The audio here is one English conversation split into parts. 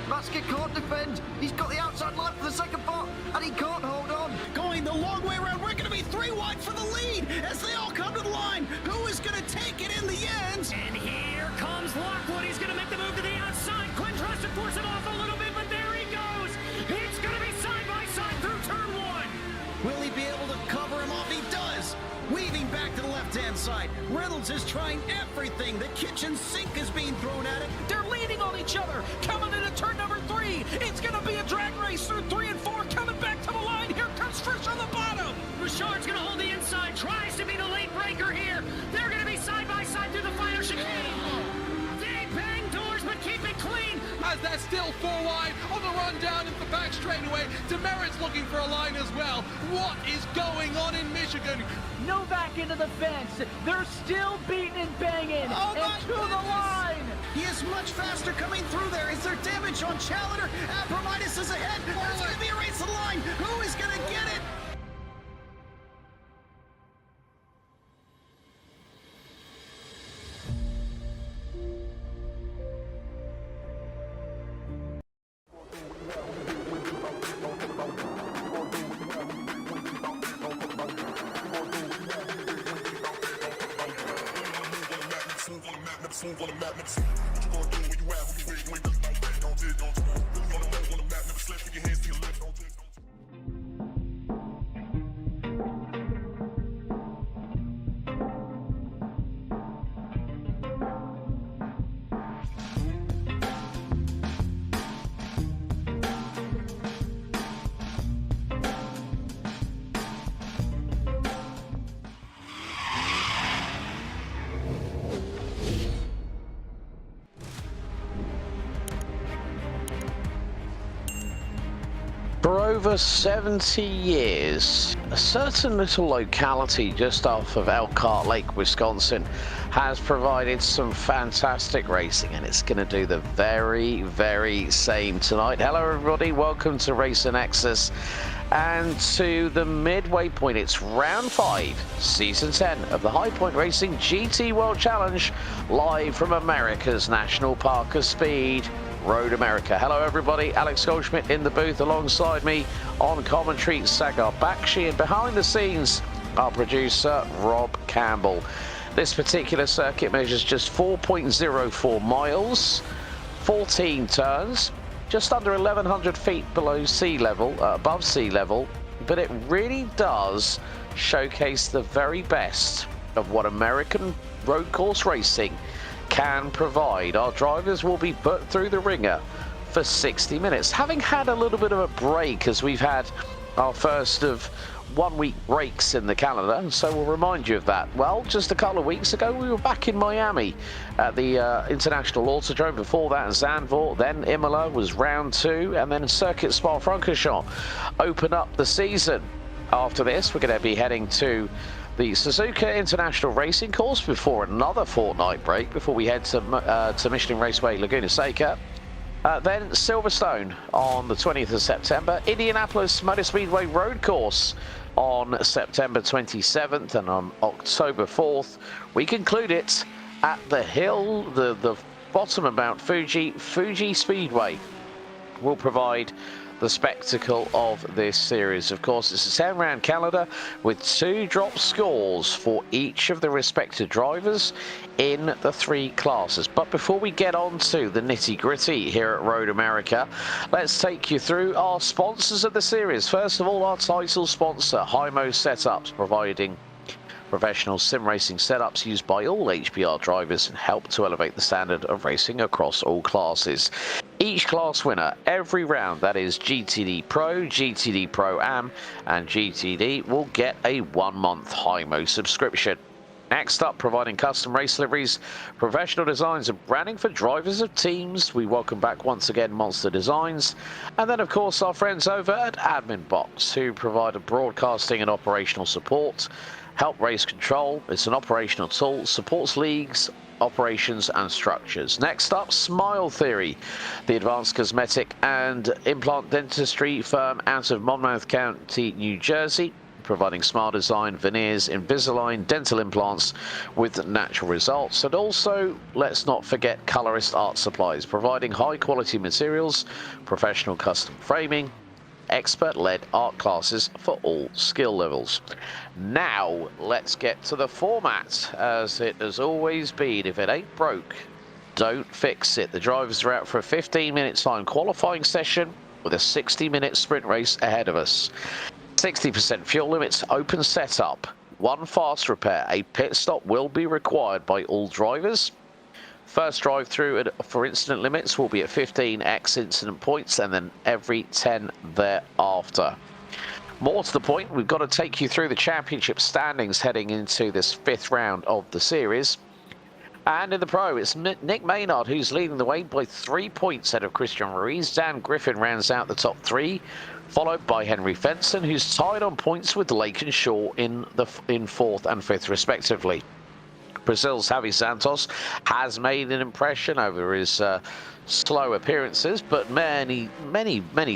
Masker can't defend. He's got the outside line for the second part, and he can't hold on. Going the long way around. We're going to be 3 wide for the lead as they all come to the line. Who is going to take it in the end? And here comes Lockwood. He's going to make the move to the outside. Quinn tries to force him off a little bit, but there he goes. It's going to be side by side through turn 1. Will he be able to cover him off? He does. Weaving back to the left-hand side. Reynolds is trying everything. The kitchen sink is being thrown at him. They're leaning on each other. Coming into turn number 3. It's going to be a drag race through 3 and 4. Coming back to the line. Here comes Frisch on the bottom. Richard's going to hold the inside. Tries to be the late breaker here. They're going to be side by side through the final chicane. They bang doors, but keep it clean. As they're still 4 wide on the run down into the back straightaway. Demerit's looking for a line as well. What is going on in Michigan? Novak into the fence. They're still beating and banging. Oh and to the line. He is much faster coming through there. Is there damage on Challenger? Abramitis is ahead. There's going to be a race to the line. Who is going to get it? For over 70 years, a certain little locality just off of Elkhart Lake, Wisconsin, has provided some fantastic racing, and it's going to do the very, very same tonight. Hello everybody, welcome to Racer Nexus and to the midway point. It's round 5, season 10 of the High Point Racing GT World Challenge, live from America's National Park of Speed, Road America. Hello everybody, Alex Goldschmidt in the booth alongside me on commentary, Sagar Bakshi, and behind the scenes our producer Rob Campbell. This particular circuit measures just 4.04 miles, 14 turns, just under 1,100 feet below sea level, above sea level, but it really does showcase the very best of what American road course racing can provide. Our drivers will be put through the ringer for 60 minutes, having had a little bit of a break as we've had our first of 1 week breaks in the calendar, and so we'll remind you of that. Well, just a couple of weeks ago we were back in Miami at the International Autodrome. Before that Zandvoort, then Imola was round 2, and then Circuit Spa-Francorchamps open up the season. After this we're going to be heading to the Suzuka International Racing Course before another fortnight break before we head to Michelin Raceway Laguna Seca. Then Silverstone on the 20th of September, Indianapolis Motor Speedway Road Course on September 27th, and on October 4th we conclude it at the hill, the bottom of Mount Fuji. Fuji Speedway will provide the spectacle of this series. Of course, it's a 10-round calendar with 2 drop scores for each of the respective drivers in the 3 classes. But before we get on to the nitty-gritty here at Road America, let's take you through our sponsors of the series. First of all, our title sponsor, Hymo Setups, providing professional sim racing setups used by all HPR drivers and help to elevate the standard of racing across all classes. Each class winner every round, that is GTD Pro, GTD Pro Am and GTD, will get a 1-month Hymo subscription. Next up, providing custom race liveries, professional designs and branding for drivers of teams. We welcome back once again Monster Designs. And then of course our friends over at Admin Box, who provide a broadcasting and operational support, help race control. It's an operational tool, supports leagues, operations and structures. Next up, Smile Theory, the advanced cosmetic and implant dentistry firm out of Monmouth County, New Jersey. providing smart design, veneers, Invisalign, dental implants with natural results. And also, let's not forget Colorist Art Supplies, providing high-quality materials, professional custom framing, expert-led art classes for all skill levels. Now, let's get to the format, as it has always been. If it ain't broke, don't fix it. The drivers are out for a 15-minute time qualifying session with a 60-minute sprint race ahead of us. 60% fuel limits, open setup, 1 fast repair. A pit stop will be required by all drivers. First drive through for incident limits will be at 15x incident points, and then every 10 thereafter. More to the point, we've got to take you through the championship standings heading into this 5th round of the series. And in the Pro, it's Nick Maynard who's leading the way by 3 points ahead of Christian Ruiz. Dan Griffin rounds out the top 3, followed by Henry Fenson, who's tied on points with Laken Shaw in 4th and 5th respectively. Brazil's Javi Santos has made an impression over his slow appearances, but many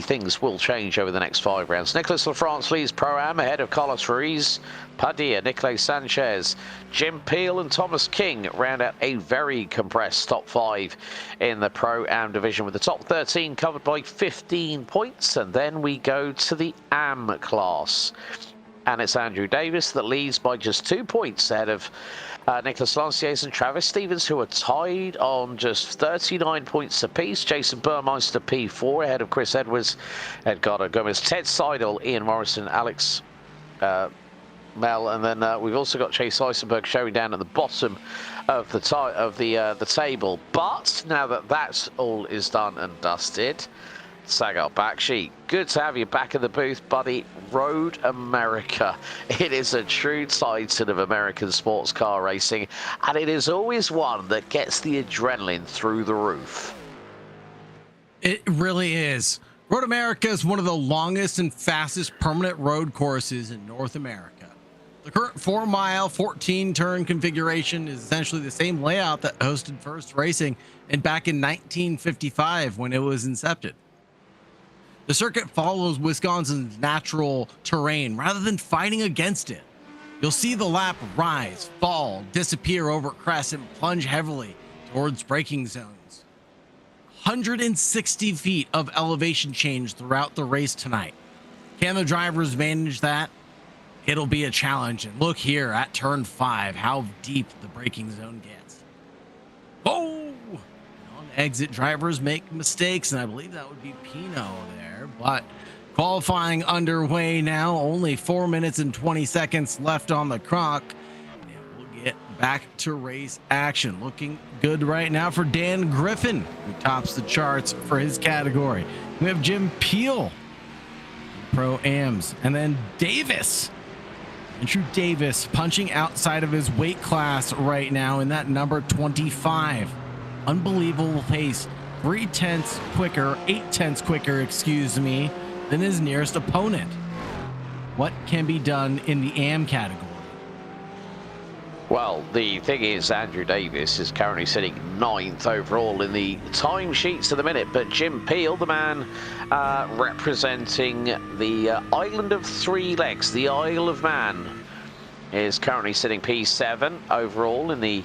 things will change over the next 5 rounds. Nicholas Lafrance leads Pro-Am ahead of Carlos Ruiz, Padilla, Nicolay Sanchez, Jim Peel and Thomas King round out a very compressed top 5 in the Pro-Am division, with the top 13 covered by 15 points. And then we go to the Am class, and it's Andrew Davis that leads by just 2 points ahead of Nicholas Lanciers and Travis Stevens, who are tied on just 39 points apiece. Jason Burmeister P4 ahead of Chris Edwards, Edgardo Gomez, Ted Seidel, Ian Morrison, Alex Mel, and then we've also got Chase Eisenberg showing down at the bottom of the table. But now that that's all is done and dusted, Sagar Bakshi, good to have you back in the booth, buddy. Road America. It is a true titan of American sports car racing, and it is always one that gets the adrenaline through the roof. It really is. Road America is one of the longest and fastest permanent road courses in North America. The current 4-mile, 14-turn configuration is essentially the same layout that hosted First Racing and back in 1955 when it was incepted. The circuit follows Wisconsin's natural terrain rather than fighting against it. You'll see the lap rise, fall, disappear over crests, and plunge heavily towards braking zones. 160 feet of elevation change throughout the race tonight. Can the drivers manage that? It'll be a challenge. And look here at turn 5, how deep the braking zone gets. Oh! On exit, drivers make mistakes, and I believe that would be Pino there. But qualifying underway now, only 4 minutes and 20 seconds left on the clock. And we'll get back to race action. Looking good right now for Dan Griffin, who tops the charts for his category. We have Jim Peel, Pro-Ams, and then Davis. Andrew Davis punching outside of his weight class right now in that number 25. Unbelievable pace. 3/10 quicker, 8/10 quicker, excuse me, than his nearest opponent. What can be done in the AM category? Well, the thing is, Andrew Davis is currently sitting 9th overall in the timesheets at the minute, but Jim Peel, the man representing the Island of Three Legs, the Isle of Man, is currently sitting P7 overall in the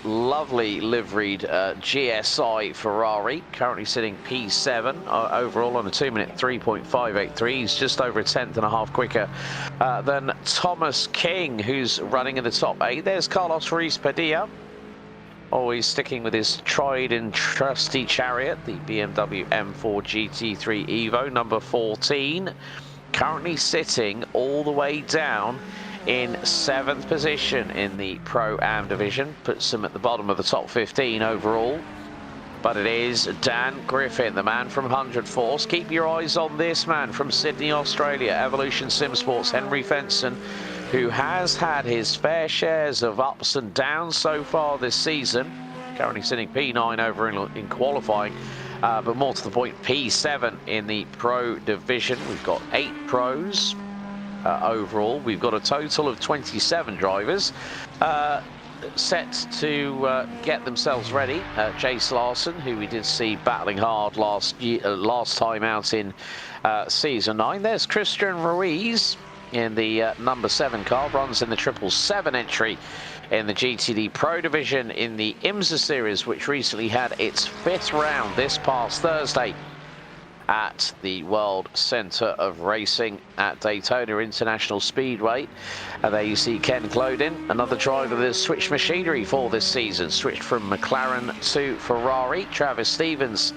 lovely liveried GSI Ferrari, currently sitting P7 overall on a 2-minute 3.583. He's just over a 10th and a half quicker than Thomas King, who's running in the top 8. There's Carlos Ruiz Padilla, always sticking with his tried and trusty chariot, the BMW M4 GT3 Evo, number 14, currently sitting all the way down in 7th position in the Pro-Am division, puts him at the bottom of the top 15 overall. But it is Dan Griffin, the man from 100 Force. Keep your eyes on this man from Sydney, Australia, Evolution Sim Sports, Henry Fenson, who has had his fair shares of ups and downs so far this season. Currently sitting P9 over in qualifying, but more to the point, P7 in the Pro division. We've got 8 pros. Overall, we've got a total of 27 drivers set to get themselves ready. Jace Larson, who we did see battling hard last time out in Season 9. There's Christian Ruiz, in the number 7 car, runs in the 777 entry in the GTD Pro division in the IMSA series, which recently had its 5th round this past Thursday at the World Centre of Racing at Daytona International Speedway. And there you see Ken Clodin, another driver that has switched machinery for this season, switched from McLaren to Ferrari. Travis Stevens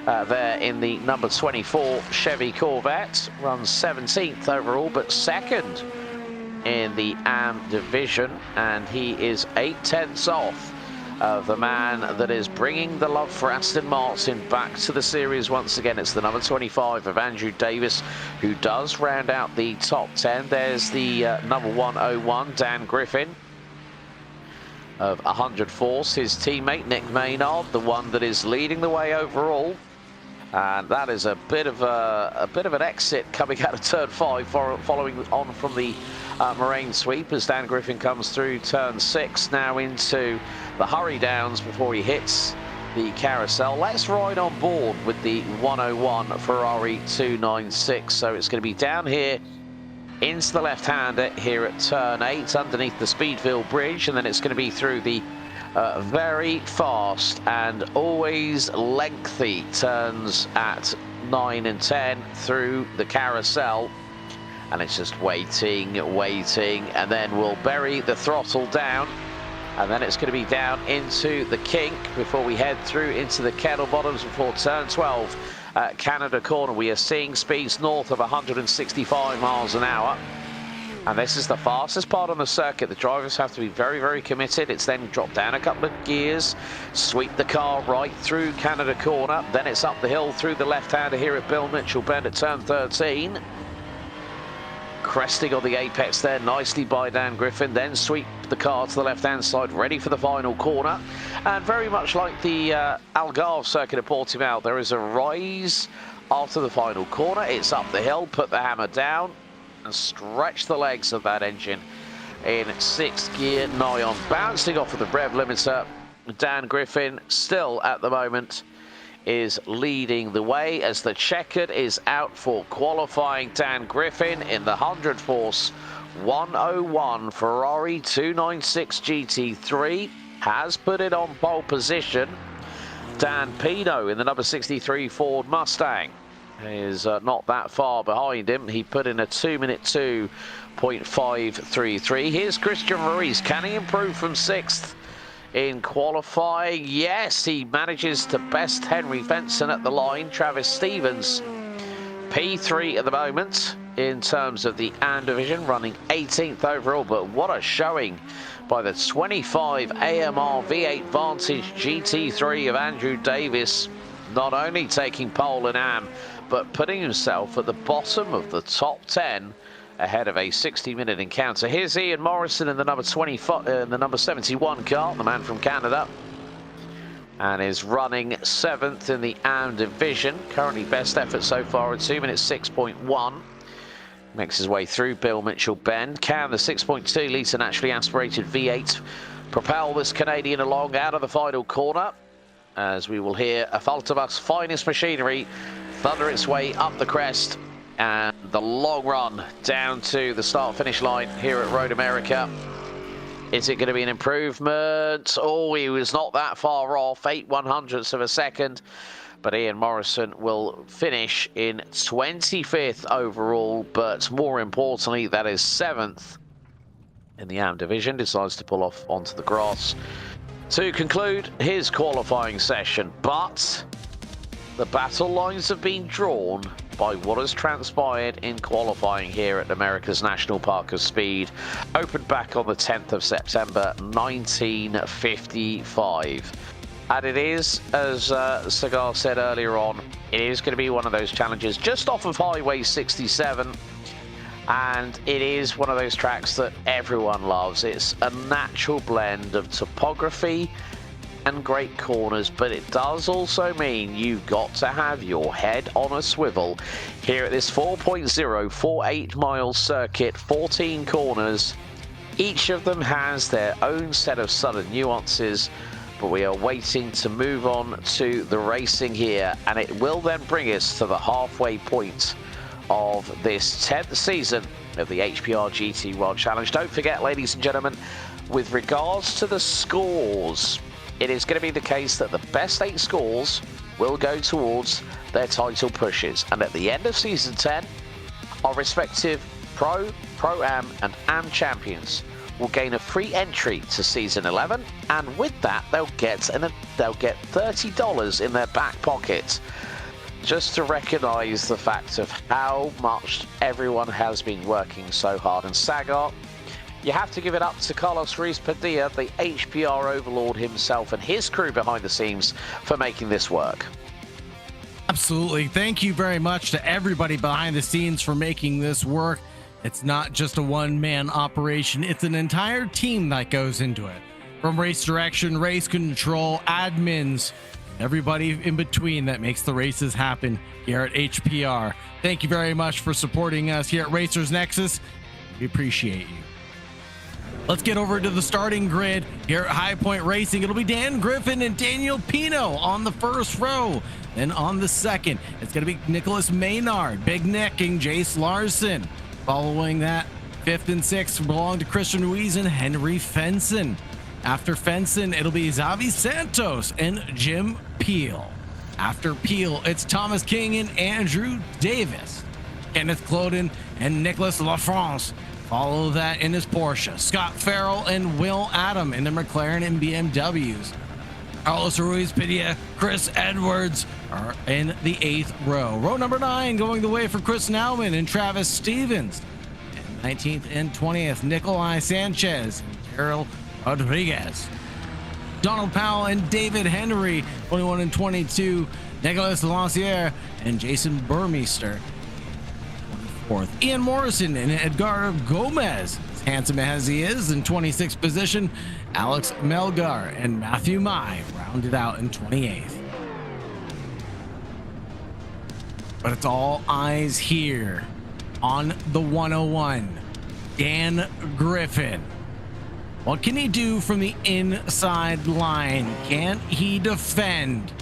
there in the number 24 Chevy Corvette, runs 17th overall, but 2nd in the AM division, and he is 8/10 off of the man that is bringing the love for Aston Martin back to the series once again. It's the number 25 of Andrew Davis, who does round out the top 10. There's the number 101, Dan Griffin of 100 Force, his teammate Nick Maynard, the one that is leading the way overall. And that is a bit of an exit coming out of turn 5, following on from the Moraine sweep as Dan Griffin comes through turn 6 now into the hurry downs before he hits the carousel. Let's ride on board with the 101 Ferrari 296. So it's going to be down here into the left-hander here at turn 8 underneath the Speedville Bridge, and then it's going to be through the very fast and always lengthy turns at 9 and 10 through the carousel. And it's just waiting, and then we'll bury the throttle down, and then it's going to be down into the kink before we head through into the kettle bottoms before turn 12 at Canada Corner. We are seeing speeds north of 165 miles an hour. And this is the fastest part on the circuit. The drivers have to be very, very committed. It's then dropped down a couple of gears, sweep the car right through Canada Corner. Then it's up the hill through the left-hander here at Bill Mitchell Bend at turn 13. Cresting on the apex there nicely by Dan Griffin. Then sweep the car to the left-hand side, ready for the final corner. And very much like the Algarve circuit at Portimao, there is a rise after the final corner. It's up the hill, put the hammer down, and stretch the legs of that engine in 6th gear, nigh on, bouncing off of the rev limiter. Dan Griffin still at the moment is leading the way as the checkered is out for qualifying. Dan Griffin in the 100 Force 101 Ferrari 296 GT3 has put it on pole position. Dan Pino in the number 63 Ford Mustang is not that far behind him. He put in a 2-minute 2.533. Here's Christian Ruiz. Can he improve from 6th in qualifying? Yes, he manages to best Henry Fenson at the line. Travis Stevens, P3 at the moment in terms of the AM division, running 18th overall. But what a showing by the 25 AMR V8 Vantage GT3 of Andrew Davis, not only taking pole in AM, but putting himself at the bottom of the top 10 ahead of a 60-minute encounter. Here's Ian Morrison in the number 71 car, the man from Canada, and is running 7th in the AM division. Currently best effort so far at 2 minutes 6.1. Makes his way through Bill Mitchell Bend. Can the 6.2 litre naturally aspirated V8 propel this Canadian along out of the final corner, as we will hear a Faltabus finest machinery thunder its way up the crest and the long run down to the start-finish line here at Road America. Is it going to be an improvement? Oh, he was not that far off, 8/100ths of a second. But Ian Morrison will finish in 25th overall, but more importantly, that is 7th in the AM division. Decides to pull off onto the grass to conclude his qualifying session. But the battle lines have been drawn by what has transpired in qualifying here at America's National Park of Speed, opened back on the 10th of September 1955. And it is, as Cigar said earlier on, it is going to be one of those challenges just off of Highway 67. And it is one of those tracks that everyone loves. It's a natural blend of topography and great corners, but it does also mean you've got to have your head on a swivel here at this 4.048 mile circuit, 14 corners. Each of them has their own set of sudden nuances, but we are waiting to move on to the racing here, and it will then bring us to the halfway point of this 10th season of the HPR GT World Challenge. Don't forget, ladies and gentlemen, with regards to the scores, it is going to be the case that the best 8 scores will go towards their title pushes. And at the end of Season 10, our respective Pro, Pro-Am and Am champions will gain a free entry to Season 11. And with that, they'll get $30 in their back pocket, just to recognize the fact of how much everyone has been working so hard. And Sagar, you have to give it up to Carlos Ruiz Padilla, the HPR overlord himself, and his crew behind the scenes for making this work. Absolutely. Thank you very much to everybody behind the scenes for making this work. It's not just a one-man operation. It's an entire team that goes into it. From race direction, race control, admins, everybody in between that makes the races happen here at HPR. Thank you very much for supporting us here at Racers Nexus. We appreciate you. Let's get over to the starting grid here at High Point Racing. It'll be Dan Griffin and Daniel Pino on the first row. Then on the second, it's going to be Nicholas Maynard, Big Nick, and Jace Larson. Following that, 5th and 6th belong to Christian Ruiz and Henry Fenson. After Fenson, it'll be Xavi Santos and Jim Peel. After Peel, it's Thomas King and Andrew Davis. Kenneth Cloden and Nicholas LaFrance follow that in his Porsche. Scott Farrell and Will Adam in the McLaren and BMWs. Carlos Ruiz Padilla, Chris Edwards are in the 8th row. Row number 9 going the way for Chris Nauman and Travis Stevens. And 19th and 20th, Nikolai Sanchez and Daryl Rodriguez. Donald Powell and David Henry, 21 and 22. Nicholas Lanciere and Jason Burmeister, 24th. Ian Morrison and Edgardo Gomez, as handsome as he is, in 26th position. Alex Melgar and Matthew Mai rounded out in 28th. But it's all eyes here on the 101. Dan Griffin. What can he do from the inside line? Can he defend?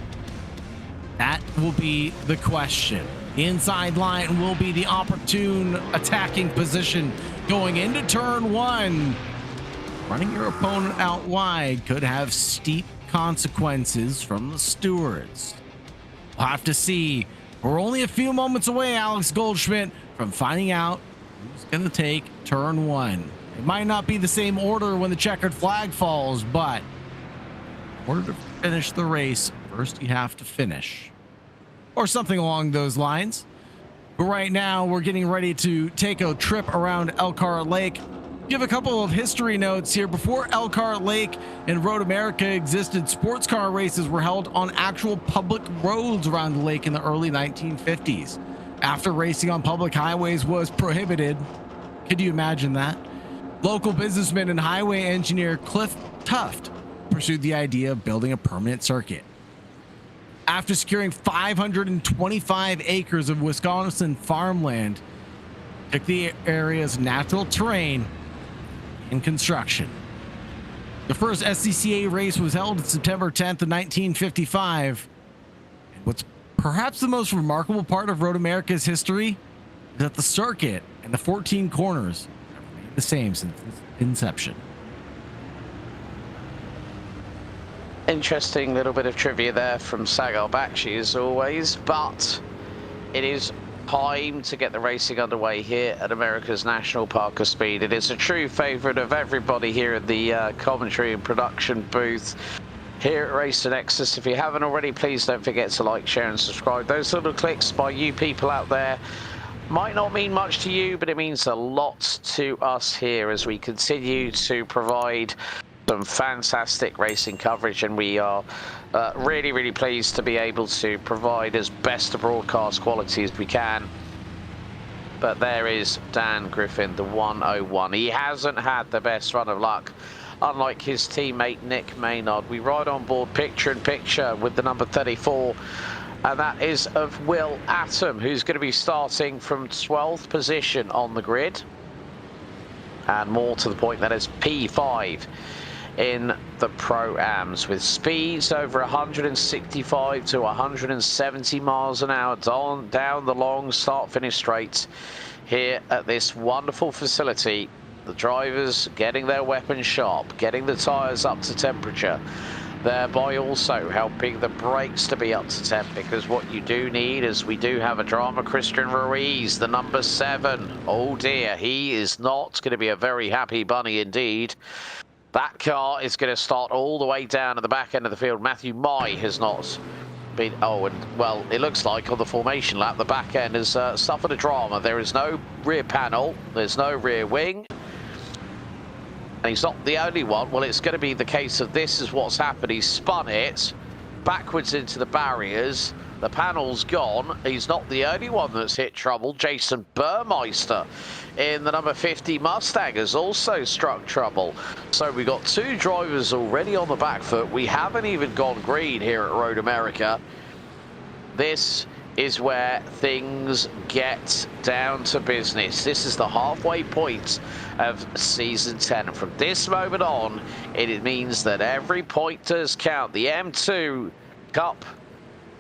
That will be the question. The inside line will be the opportune attacking position going into turn 1. Running your opponent out wide could have steep consequences from the stewards. We'll have to see. We're only a few moments away, Alex Goldschmidt, from finding out who's going to take turn 1. It might not be the same order when the checkered flag falls, but in order to finish the race, first you have to finish. Or something along those lines. But right now, we're getting ready to take a trip around Elkhart Lake. Give a couple of history notes here. Before Elkhart Lake and Road America existed, sports car races were held on actual public roads around the lake in the early 1950s. After racing on public highways was prohibited, could you imagine that? Local businessman and highway engineer Cliff Tuft pursued the idea of building a permanent circuit. After securing 525 acres of Wisconsin farmland, took the area's natural terrain and construction. The first SCCA race was held on September 10th of 1955. And what's perhaps the most remarkable part of Road America's history is that the circuit and the 14 corners have remained the same since its inception. Interesting little bit of trivia there from Sagar Bakshi as always, but it is time to get the racing underway here at America's National Park of Speed. It is a true favorite of everybody here at the commentary and production booth here at Racer Nexus. If you haven't already, please don't forget to like, share and subscribe. Those little clicks by you people out there might not mean much to you, but it means a lot to us here as we continue to provide some fantastic racing coverage, and we are really pleased to be able to provide as best a broadcast quality as we can. But there is Dan Griffin, the 101. He hasn't had the best run of luck, unlike his teammate Nick Maynard. We ride on board picture in picture with the number 34, and that is of Will Atom, who's going to be starting from 12th position on the grid, and more to the point, that is P5. in the Pro-Ams, with speeds over 165 to 170 miles an hour down the long start-finish straight here at this wonderful facility. The drivers getting their weapons sharp, getting the tyres up to temperature, thereby also helping the brakes to be up to temp, because what you do need is we do have a drama. Christian Ruiz, the number 7. Oh dear, he is not going to be a very happy bunny indeed. That car is going to start all the way down at the back end of the field. Matthew Mai has not been, oh, and well, it looks like on the formation lap, the back end has suffered a drama. There is no rear panel, there's no rear wing. And he's not the only one. Well, it's going to be the case of this is what's happened. He's spun it backwards into the barriers. The panel's gone. He's not the only one that's hit trouble. Jason Burmeister in the number 50 Mustang has also struck trouble. So we've got 2 drivers already on the back foot. We haven't even gone green here at Road America. This is where things get down to business. This is the halfway point of season 10. From this moment on, it means that every point does count. The M2 Cup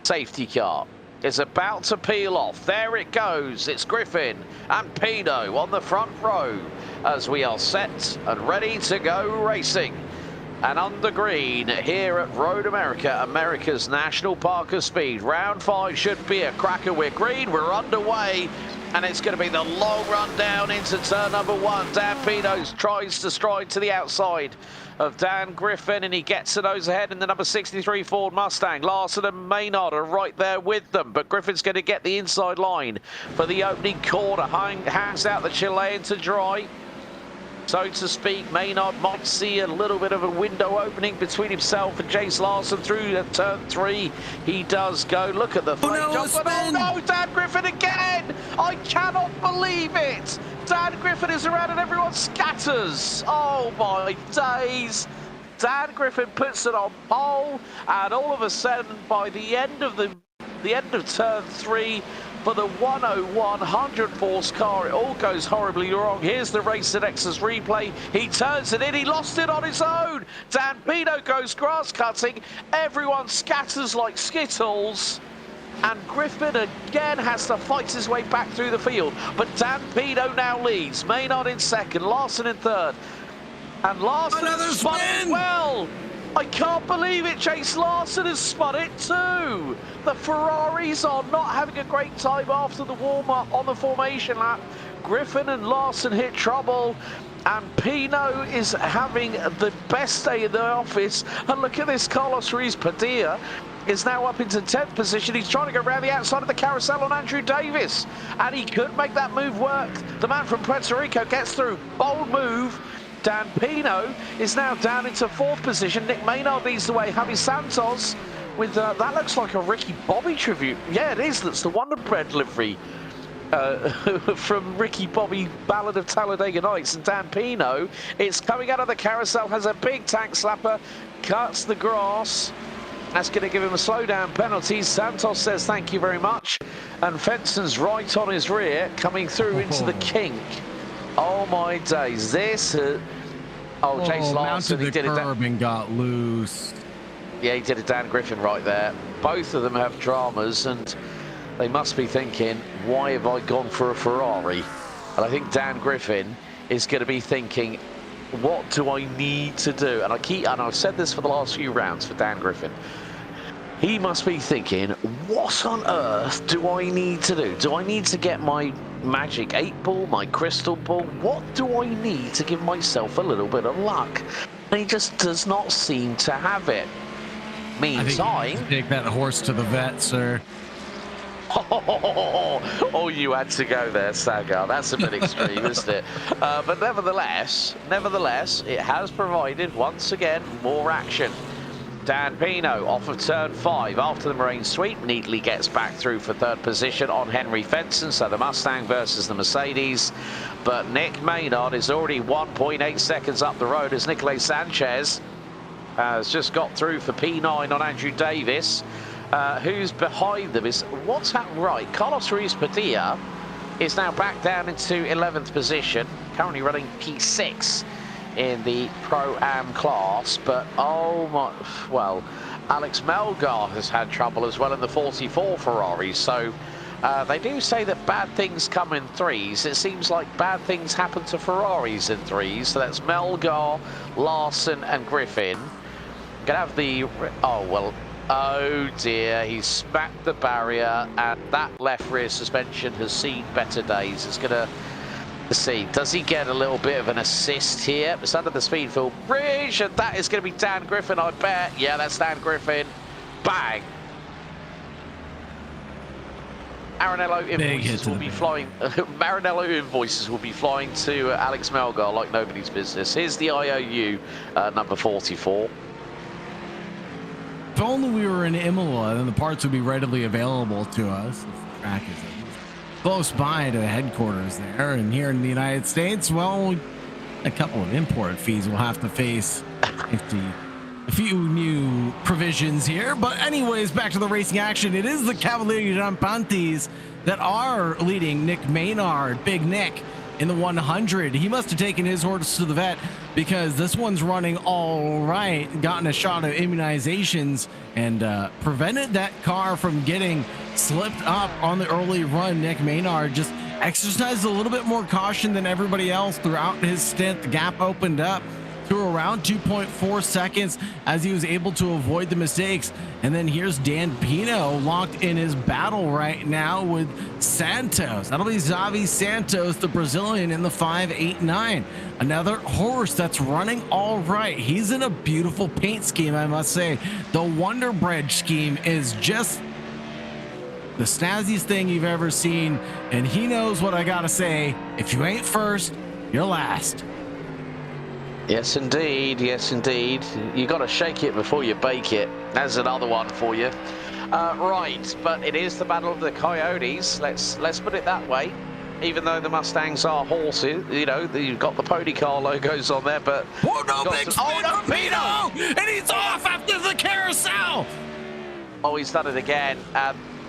safety car is about to peel off. There it goes. It's Griffin and Pino on the front row as we are set and ready to go racing. And under green here at Road America, America's National Park of Speed. Round 5 should be a cracker. We're green, we're underway, and it's going to be the long run down into turn number 1. Dan Pino tries to stride to the outside of Dan Griffin, and he gets to nose ahead in the number 63 Ford Mustang. Larson and Maynard are right there with them, but Griffin's going to get the inside line for the opening corner. Hangs out the Chilean to dry, so to speak. Maynard might see a little bit of a window opening between himself and Jace Larson through turn 3. He does go. Look at the front jump. Oh no, Dan Griffin again! I cannot believe it! Dan Griffin is around and everyone scatters. Oh my days! Dan Griffin puts it on pole, and all of a sudden, by the end of turn 3, for the 101 100 force car, it all goes horribly wrong. Here's the Racer Nexus replay. He turns it in. He lost it on his own. Dan Pino goes grass cutting. Everyone scatters like Skittles. And Griffin again has to fight his way back through the field. But Dan Pino now leads. Maynard in second. Larson in third. And Larson spun it well. I can't believe it. Chase Larson has spun it too. The Ferraris are not having a great time after the warm-up on the formation lap. Griffin and Larson hit trouble, and Pino is having the best day in the office. And look at this, Carlos Ruiz Padilla is now up into 10th position. He's trying to go around the outside of the carousel on Andrew Davis, and he could make that move work. The man from Puerto Rico gets through. Bold move. Dan Pino is now down into 4th position. Nick Maynard leads the way. Javi Santos with, that looks like a Ricky Bobby tribute. Yeah, it is. That's the Wonder Bread livery from Ricky Bobby, Ballad of Talladega Nights. And Dan Pino is coming out of the carousel, has a big tank slapper, cuts the grass. That's going to give him a slowdown penalty. Santos says thank you very much. And Fenson's right on his rear, coming through into the kink. Oh my days, this... Chase Larson, he did it. And got loose. Yeah, he did a Dan Griffin right there. Both of them have dramas, and they must be thinking, why have I gone for a Ferrari? And I think Dan Griffin is going to be thinking, what do I need to do? And I've said this for the last few rounds for Dan Griffin. He must be thinking, what on earth do I need to do? Do I need to get my magic 8 ball, my crystal ball? What do I need to give myself a little bit of luck? And he just does not seem to have it. Meantime, take that horse to the vet, sir. Oh, you had to go there, Sagar. That's a bit extreme, isn't it? But nevertheless, it has provided, once again, more action. Dan Pino off of turn 5 after the Marine sweep neatly gets back through for 3rd position on Henry Fenson. So the Mustang versus the Mercedes. But Nick Maynard is already 1.8 seconds up the road as Nicolay Sanchez has just got through for P9 on Andrew Davis. Who's behind them is, what's happened? Right, Carlos Ruiz Padilla is now back down into 11th position, currently running P6 in the Pro-Am class, but oh my, well, Alex Melgar has had trouble as well in the 44 Ferrari, so they do say that bad things come in threes. It seems like bad things happen to Ferraris in threes, so that's Melgar, Larson and Griffin. Gonna have the, oh well, oh dear, he's smacked the barrier and that left rear suspension has seen better days. It's gonna, let's see, does he get a little bit of an assist here? It's under the Speedfield Bridge and that is gonna be Dan Griffin, I bet. Yeah, that's Dan Griffin. Bang. Maranello invoices will be flying. Maranello invoices will be flying to Alex Melgar like nobody's business. Here's the IOU number 44. If only we were in Imola, then the parts would be readily available to us. If the track is close by to the headquarters there, and here in the United States, well, a couple of import fees we'll have to face. A few new provisions here, but anyways, back to the racing action. It is the Cavalieri Rampantes that are leading Nick Maynard, Big Nick, in the 100. He must have taken his horse to the vet because this one's running all right, gotten a shot of immunizations and prevented that car from getting slipped up on the early run. Nick Maynard just exercised a little bit more caution than everybody else throughout his stint. The gap opened up to around 2.4 seconds as he was able to avoid the mistakes. And then here's Dan Pino locked in his battle right now with Santos. That'll be Xavi Santos, the Brazilian, in the 589. Another horse that's running all right. He's in a beautiful paint scheme, I must say. The Wonder Bread scheme is just the snazziest thing you've ever seen. And he knows what I gotta say. If you ain't first, you're last. Yes, indeed. Yes, indeed. You got to shake it before you bake it. There's another one for you. Right, but it is the battle of the Coyotes. Let's put it that way. Even though the Mustangs are horses, you know, you've got the pony car logos on there, but oh no, big Pino! And he's off after the carousel. Oh, he's done it again.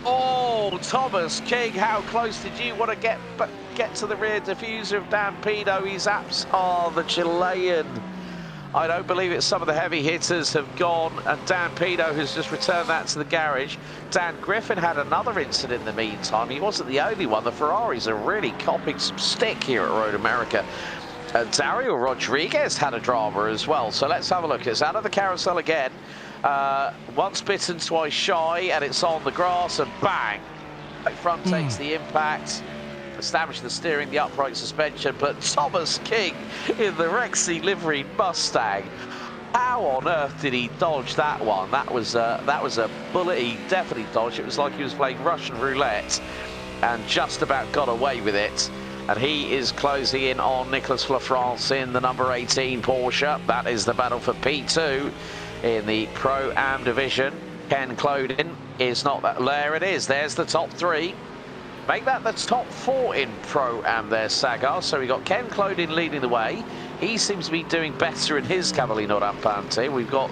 Oh, Thomas King, how close did you want to get to the rear diffuser of Dan Pino? He's the Chilean. I don't believe it. Some of the heavy hitters have gone, and Dan Pino has just returned that to the garage. Dan Griffin had another incident in the meantime. He wasn't the only one. The Ferraris are really copping some stick here at Road America. Dario Rodriguez had a drama as well. So let's have a look. It's out of the carousel again. Once bitten, twice shy, and it's on the grass, and bang! Front takes the impact, establishing the steering, the upright suspension, but Thomas King in the Rexy livery Mustang. How on earth did he dodge that one? That was a bullet he definitely dodged. It was like he was playing Russian roulette and just about got away with it. And he is closing in on Nicolas Lafrance in the number 18 Porsche. That is the battle for P2. In the Pro-Am division, Ken Clodin is not that. There it is. There's the top three. Make that the top four in Pro-Am there, Sagar. So we got Ken Clodin leading the way. He seems to be doing better in his Cavallino Rampante. We've got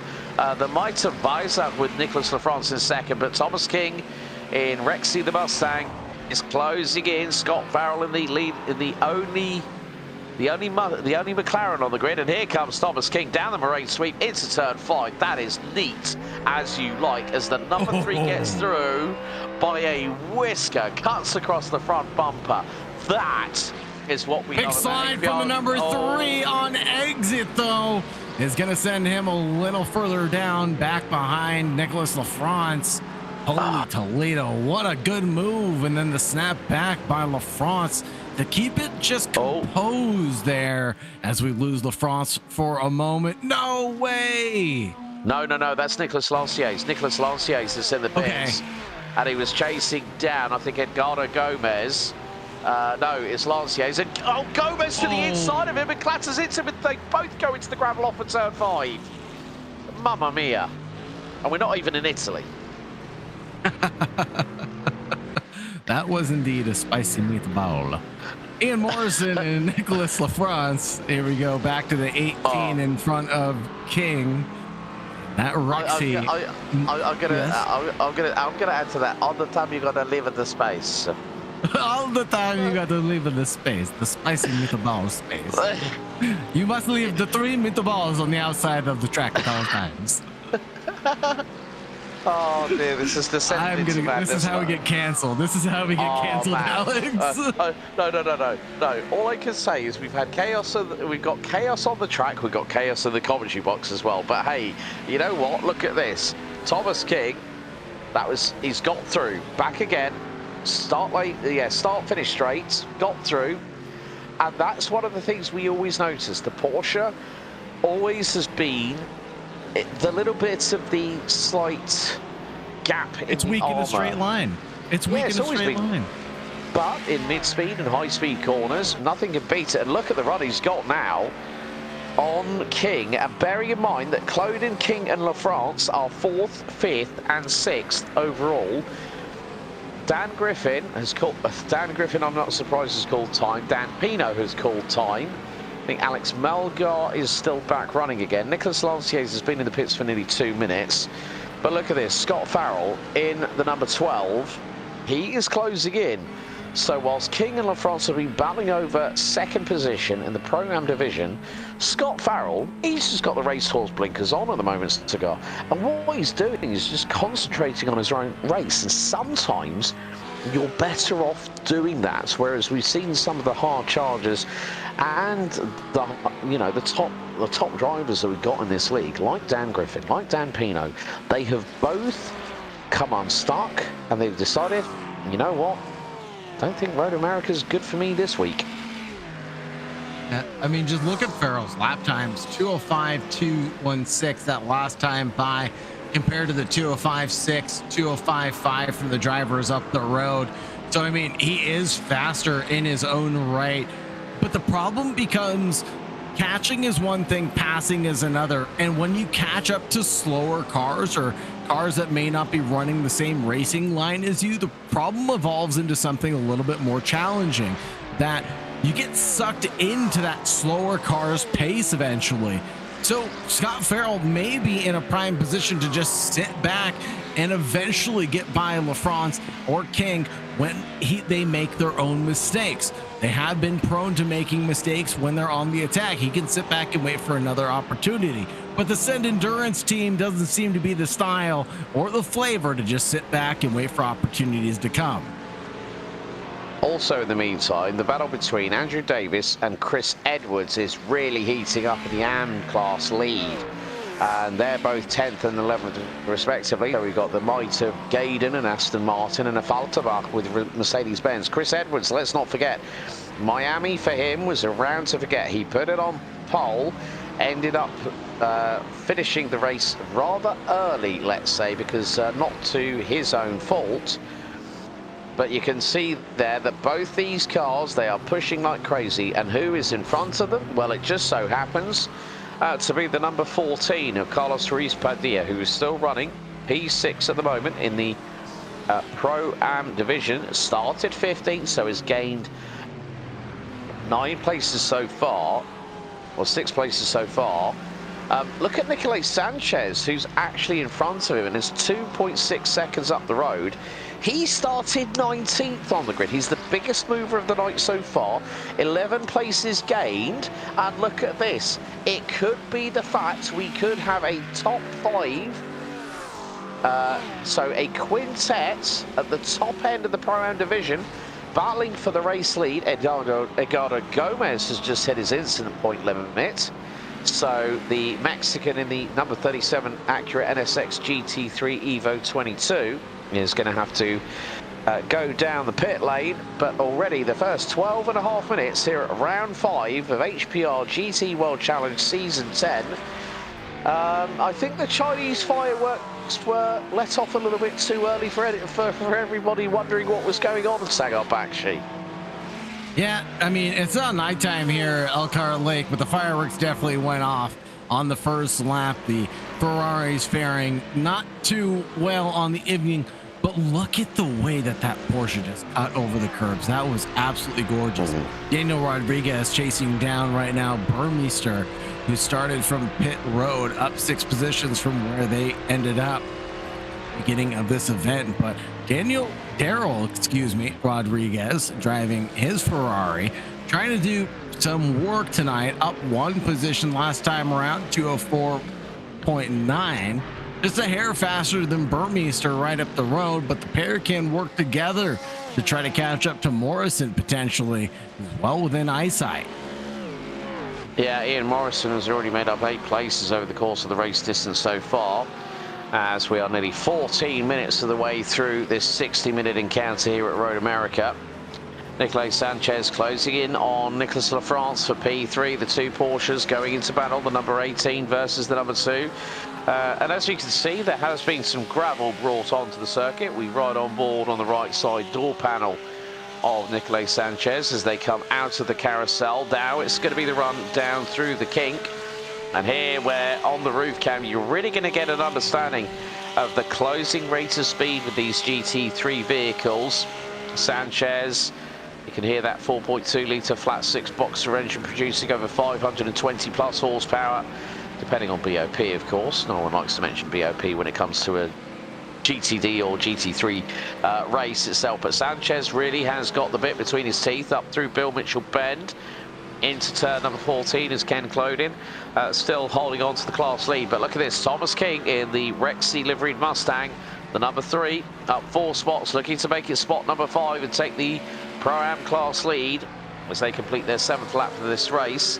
the Mitre Weissach with Nicolas Lafrance in second, but Thomas King in Rexy the Mustang is closing in. Scott Farrell in the lead in the only McLaren on the grid, and here comes Thomas King down the Moraine sweep into turn 5. That is neat as you like, as the number 3 gets through by a whisker, cuts across the front bumper. That is what we big slide from the number 3 on exit, though, is going to send him a little further down, back behind Nicolas Lafrance. Holy Toledo, what a good move, and then the snap back by Lafrance to keep it just composed there as we lose Lafrance for a moment. No way! No, that's Nicolas Lanciers. Nicolas Lanciers is in the pits. And he was chasing down, I think, Edgardo Gomez. No, it's Lanciers. And Gomez to the inside of him and clatters into him, and they both go into the gravel off of turn 5. Mamma mia. And we're not even in Italy. That was indeed a spicy meatball. Ian Morrison and Nicolas Lafrance. Here we go, back to the 18 in front of King. That Roxy. I'm gonna add to that. On the time you're gonna leave at the space. All the time you got to leave in the space, the spicy meatball space. You must leave the 3 meatballs on the outside of the track at all times. Oh dear, this is the This is how we get cancelled. This is how we get cancelled, Alex. No. All I can say is we've had chaos. We've got chaos on the track. We've got chaos in the commentary box as well. But hey, you know what? Look at this. Thomas King. He's got through. Back again. Start finish straight. Got through. And that's one of the things we always notice. The Porsche always has been the little bits of the slight gap it's weak in a straight line. It's weak in a straight line. But in mid-speed and high-speed corners, nothing can beat it. And look at the run he's got now on King. And bearing in mind that Clodin, King and LaFrance are 4th, 5th and 6th overall. Dan Griffin, I'm not surprised, has called time. Dan Pino has called time. I think Alex Melgar is still back running again. Nicholas Lanciers has been in the pits for nearly 2 minutes. But look at this, Scott Farrell in the number 12. He is closing in. So whilst King and LaFrance have been battling over 2nd position in the Pro-Am division, Scott Farrell, he's just got the racehorse blinkers on at the moment, Cigar. And what he's doing is just concentrating on his own race. And sometimes you're better off doing that. Whereas we've seen some of the hard chargers and the top drivers that we've got in this league, like Dan Griffin, like Dan Pino, they have both come unstuck and they've decided, you know what? I don't think Road America's good for me this week. I mean, just look at Farrell's lap times, 2:05.216 that last time by, compared to the 2:05.6, 2:05.5 from the drivers up the road. So, I mean, he is faster in his own right. But the problem becomes catching is one thing, passing is another. And when you catch up to slower cars or cars that may not be running the same racing line as you, the problem evolves into something a little bit more challenging, that you get sucked into that slower car's pace eventually. So Scott Farrell may be in a prime position to just sit back and eventually get by LaFrance or King when they make their own mistakes. They have been prone to making mistakes when they're on the attack. He can sit back and wait for another opportunity. But the Send Endurance team doesn't seem to be the style or the flavor to just sit back and wait for opportunities to come. Also, in the meantime, the battle between Andrew Davis and Chris Edwards is really heating up in the AM class lead. And they're both 10th and 11th respectively. So we've got the might of Gaydon and Aston Martin and a Falterbach with Mercedes-Benz. Chris Edwards, let's not forget, Miami for him was a round to forget. He put it on pole, ended up finishing the race rather early, let's say, because not to his own fault. But you can see there that both these cars, they are pushing like crazy. And who is in front of them? Well, it just so happens to be the number 14 of Carlos Ruiz Padilla, who is still running. P6 at the moment in the Pro-Am division. Started 15th, so has gained 9 places so far, or 6 places so far. Look at Nicolás Sanchez, who's actually in front of him and is 2.6 seconds up the road. He started 19th on the grid. He's the biggest mover of the night so far. 11 places gained. And look at this. It could be the fact we could have a top 5. So a quintet at the top end of the Pro-Am division, battling for the race lead. Edgardo Gomez has just hit his incident point limit. So the Mexican in the number 37 Acura NSX GT3 Evo 22 is going to have to go down the pit lane. But already the first 12.5 minutes here at round 5 of HPR GT World Challenge Season 10. I think the Chinese fireworks were let off a little bit too early for everybody wondering what was going on at Sagar Bakshi. Yeah, I mean, it's not nighttime here at Elkhart Lake, but the fireworks definitely went off on the first lap. The Ferrari's faring not too well on the evening, but look at the way that Porsche just cut over the curbs. That was absolutely gorgeous. Daniel Rodriguez chasing down right now Burmeister, who started from pit road up 6 positions from where they ended up beginning of this event. But Daniel Rodriguez driving his Ferrari, trying to do some work tonight, up one position last time around, 204.9, just a hair faster than Burmeister right up the road, but the pair can work together to try to catch up to Morrison, potentially well within eyesight. Yeah, Ian Morrison has already made up 8 places over the course of the race distance so far, as we are nearly 14 minutes of the way through this 60-minute encounter here at Road America. Nicolas Sanchez closing in on Nicolas Lafrance for P3, the 2 Porsches going into battle, the number 18 versus the number 2. And as you can see, there has been some gravel brought onto the circuit. We ride on board on the right side door panel of Nicolas Sanchez as they come out of the carousel. Now it's going to be the run down through the kink. And here, where on the roof cam, you're really going to get an understanding of the closing rate of speed with these GT3 vehicles. Sanchez, you can hear that 4.2 litre flat 6 boxer engine producing over 520 plus horsepower, depending on BOP, of course. No one likes to mention BOP when it comes to a GTD or GT3 race itself, but Sanchez really has got the bit between his teeth up through Bill Mitchell Bend into turn number 14 as Ken Clodin still holding on to the class lead. But look at this, Thomas King in the Rexy liveried Mustang, the number 3, up 4 spots, looking to make it spot number 5 and take the Pro-Am class lead as they complete their 7th lap for this race.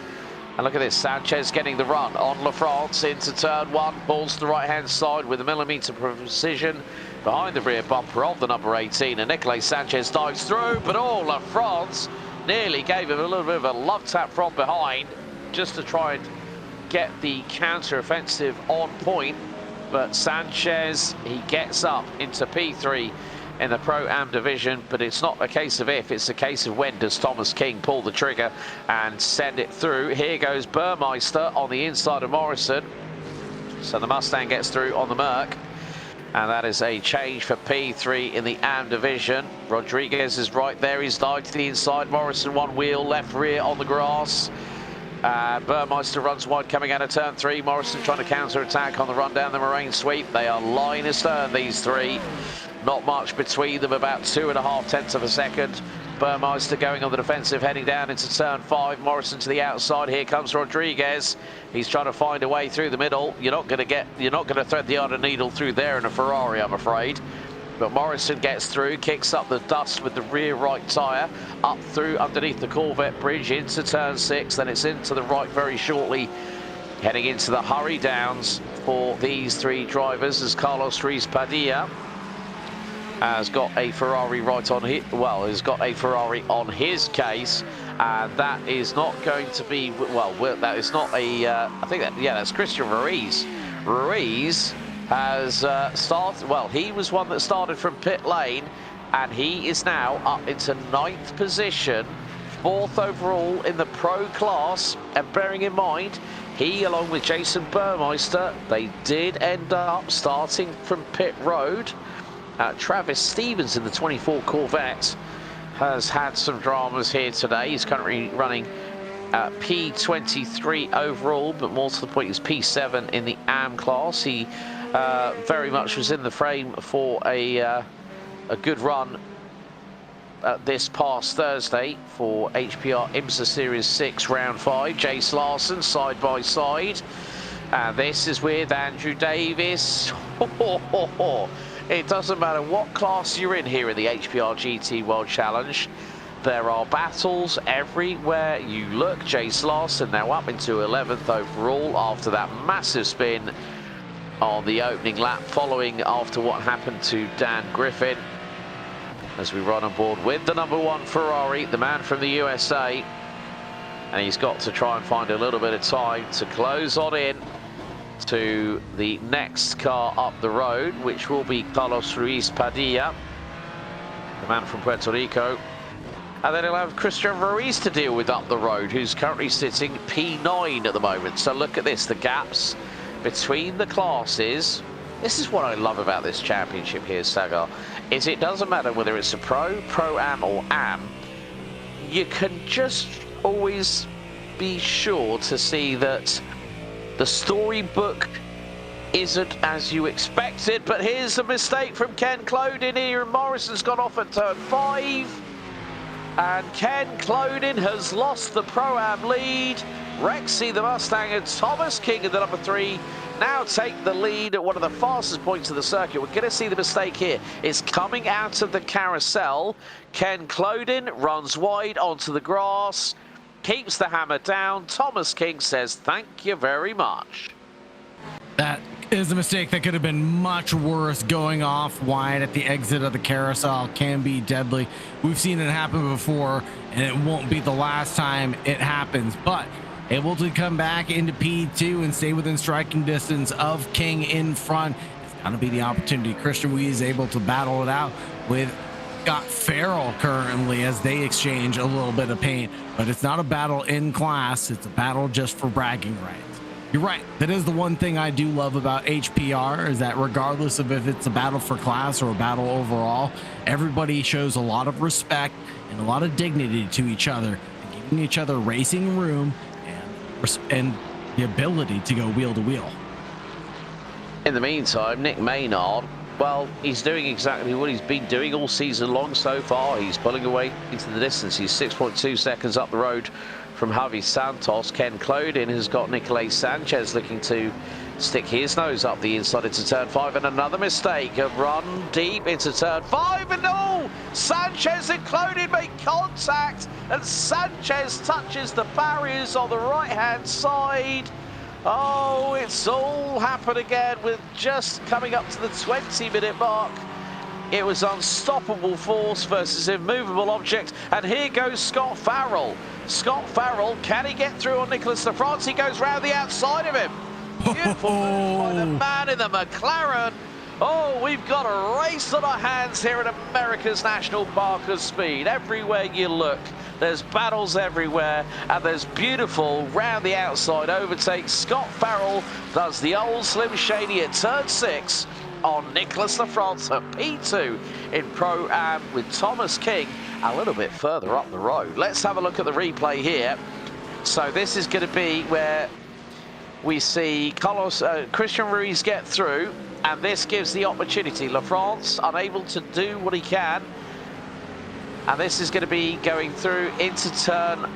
And look at this, Sanchez getting the run on Lafrance into turn 1, pulls to the right-hand side with a millimetre precision behind the rear bumper of the number 18, and Nicolas Sanchez dives through, but Lafrance nearly gave him a little bit of a love tap from behind just to try and get the counter-offensive on point. But Sanchez, he gets up into P3 in the Pro-Am division, but it's not a case of if, it's a case of when does Thomas King pull the trigger and send it through. Here goes Burmeister on the inside of Morrison. So the Mustang gets through on the Merc. And that is a change for P3 in the AM division. Rodriguez is right there, he's dived to the inside. Morrison one wheel, left rear on the grass. Burmeister runs wide coming out of turn 3. Morrison trying to counter-attack on the run down the Moraine sweep. They are line astern, these 3. Not much between them, about 2.5 tenths of a second. Burmeister going on the defensive, heading down into turn 5. Morrison to the outside. Here comes Rodriguez. He's trying to find a way through the middle. You're not going to thread the iron needle through there in a Ferrari, I'm afraid. But Morrison gets through, kicks up the dust with the rear right tyre, up through underneath the Corvette bridge into turn 6. Then it's into the right very shortly, heading into the hurry downs for these 3 drivers as Carlos Ruiz Padilla has got a Ferrari right on his, well, has got a Ferrari on his case, and that is not going to be, well, that is not a, I think that, yeah, that's Christian Ruiz. Ruiz has started, well, he was one that started from pit lane, and he is now up into 9th position, 4th overall in the pro class, and bearing in mind, he, along with Jason Burmeister, they did end up starting from pit road. Travis Stevens in the 24 Corvette has had some dramas here today. He's currently running P23 overall, but more to the point, he's P7 in the AM class. He very much was in the frame for a good run this past Thursday for HPR IMSA Series 6 Round 5. Jace Larson side by side. This is with Andrew Davis. It doesn't matter what class you're in here in the HPR GT World Challenge. There are battles everywhere you look. Jace Larson now up into 11th overall after that massive spin on the opening lap, following after what happened to Dan Griffin. As we run on board with the number 1 Ferrari, the man from the USA. And he's got to try and find a little bit of time to close on in to the next car up the road, which will be Carlos Ruiz Padilla, the man from Puerto Rico. And then he'll have Christian Ruiz to deal with up the road, who's currently sitting P9 at the moment. So look at this, the gaps between the classes. This is what I love about this championship here, Sagar, is it doesn't matter whether it's a Pro-Am or AM, you can just always be sure to see that the storybook isn't as you expected, but here's a mistake from Ken Clodin here. Morrison's gone off at turn 5, and Ken Clodin has lost the Pro-Am lead. Rexy, the Mustang, and Thomas King in the number 3 now take the lead at one of the fastest points of the circuit. We're going to see the mistake here. It's coming out of the carousel. Ken Clodin runs wide onto the grass, keeps the hammer down. Thomas King says, thank you very much. That is a mistake that could have been much worse. Going off wide at the exit of the carousel can be deadly. We've seen it happen before, and it won't be the last time it happens, but able to come back into P2 and stay within striking distance of King in front. It's going to be the opportunity. Christian Wee is able to battle it out with Scott Farrell currently as they exchange a little bit of paint, but it's not a battle in class. It's a battle just for bragging rights. You're right. That is the one thing I do love about HPR, is that regardless of if it's a battle for class or a battle overall, everybody shows a lot of respect and a lot of dignity to each other, and giving each other racing room and the ability to go wheel to wheel. In the meantime, Nick Maynard, well, he's doing exactly what he's been doing all season long so far. He's pulling away into the distance. He's 6.2 seconds up the road from Javi Santos. Ken Clodin has got Nicolás Sanchez looking to stick his nose up the inside into turn 5, and another mistake. A run deep into turn 5, and no! Sanchez and Clodin make contact, and Sanchez touches the barriers on the right-hand side. Oh, it's all happened again with just coming up to the 20-minute mark. It was unstoppable force versus immovable object, and here goes Scott Farrell. Scott Farrell, can he get through on Nicholas Lafrance? He goes round the outside of him. Beautiful move by the man in the McLaren. Oh, we've got a race on our hands here at America's National Park of Speed. Everywhere you look, there's battles everywhere, and there's beautiful round the outside overtakes. Scott Farrell does the old Slim Shady at turn 6 on Nicholas Lafrance at P2 in Pro-Am with Thomas King a little bit further up the road. Let's have a look at the replay here. So this is going to be where we see Christian Ruiz get through, and this gives the opportunity. Lafrance unable to do what he can, and this is going to be going through into turn.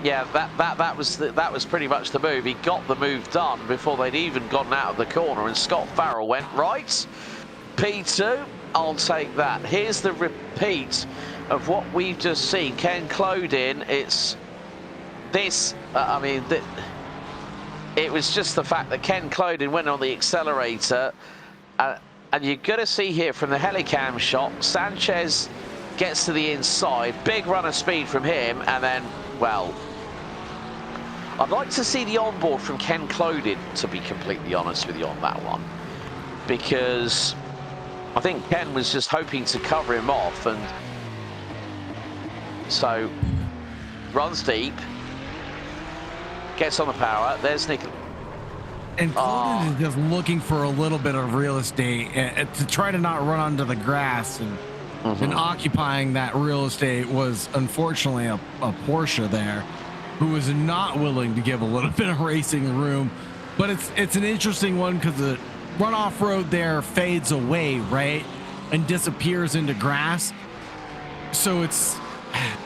Yeah, that was pretty much the move. He got the move done before they'd even gotten out of the corner, and Scott Farrell went right. P2, I'll take that. Here's the repeat of what we've just seen. Ken Clodin, it's this, it was just the fact that Ken Clodin went on the accelerator, and you're going to see here from the helicam shot, Sanchez gets to the inside, big run of speed from him, and then, well, I'd like to see the onboard from Ken Clodin, to be completely honest with you on that one, because I think Ken was just hoping to cover him off, and so runs deep, gets on the power. There's Nick. And Clodin is just looking for a little bit of real estate to try to not run onto the grass, and occupying that real estate was unfortunately a Porsche there, who was not willing to give a little bit of racing room. But it's an interesting one because the runoff road there fades away, right, and disappears into grass. So it's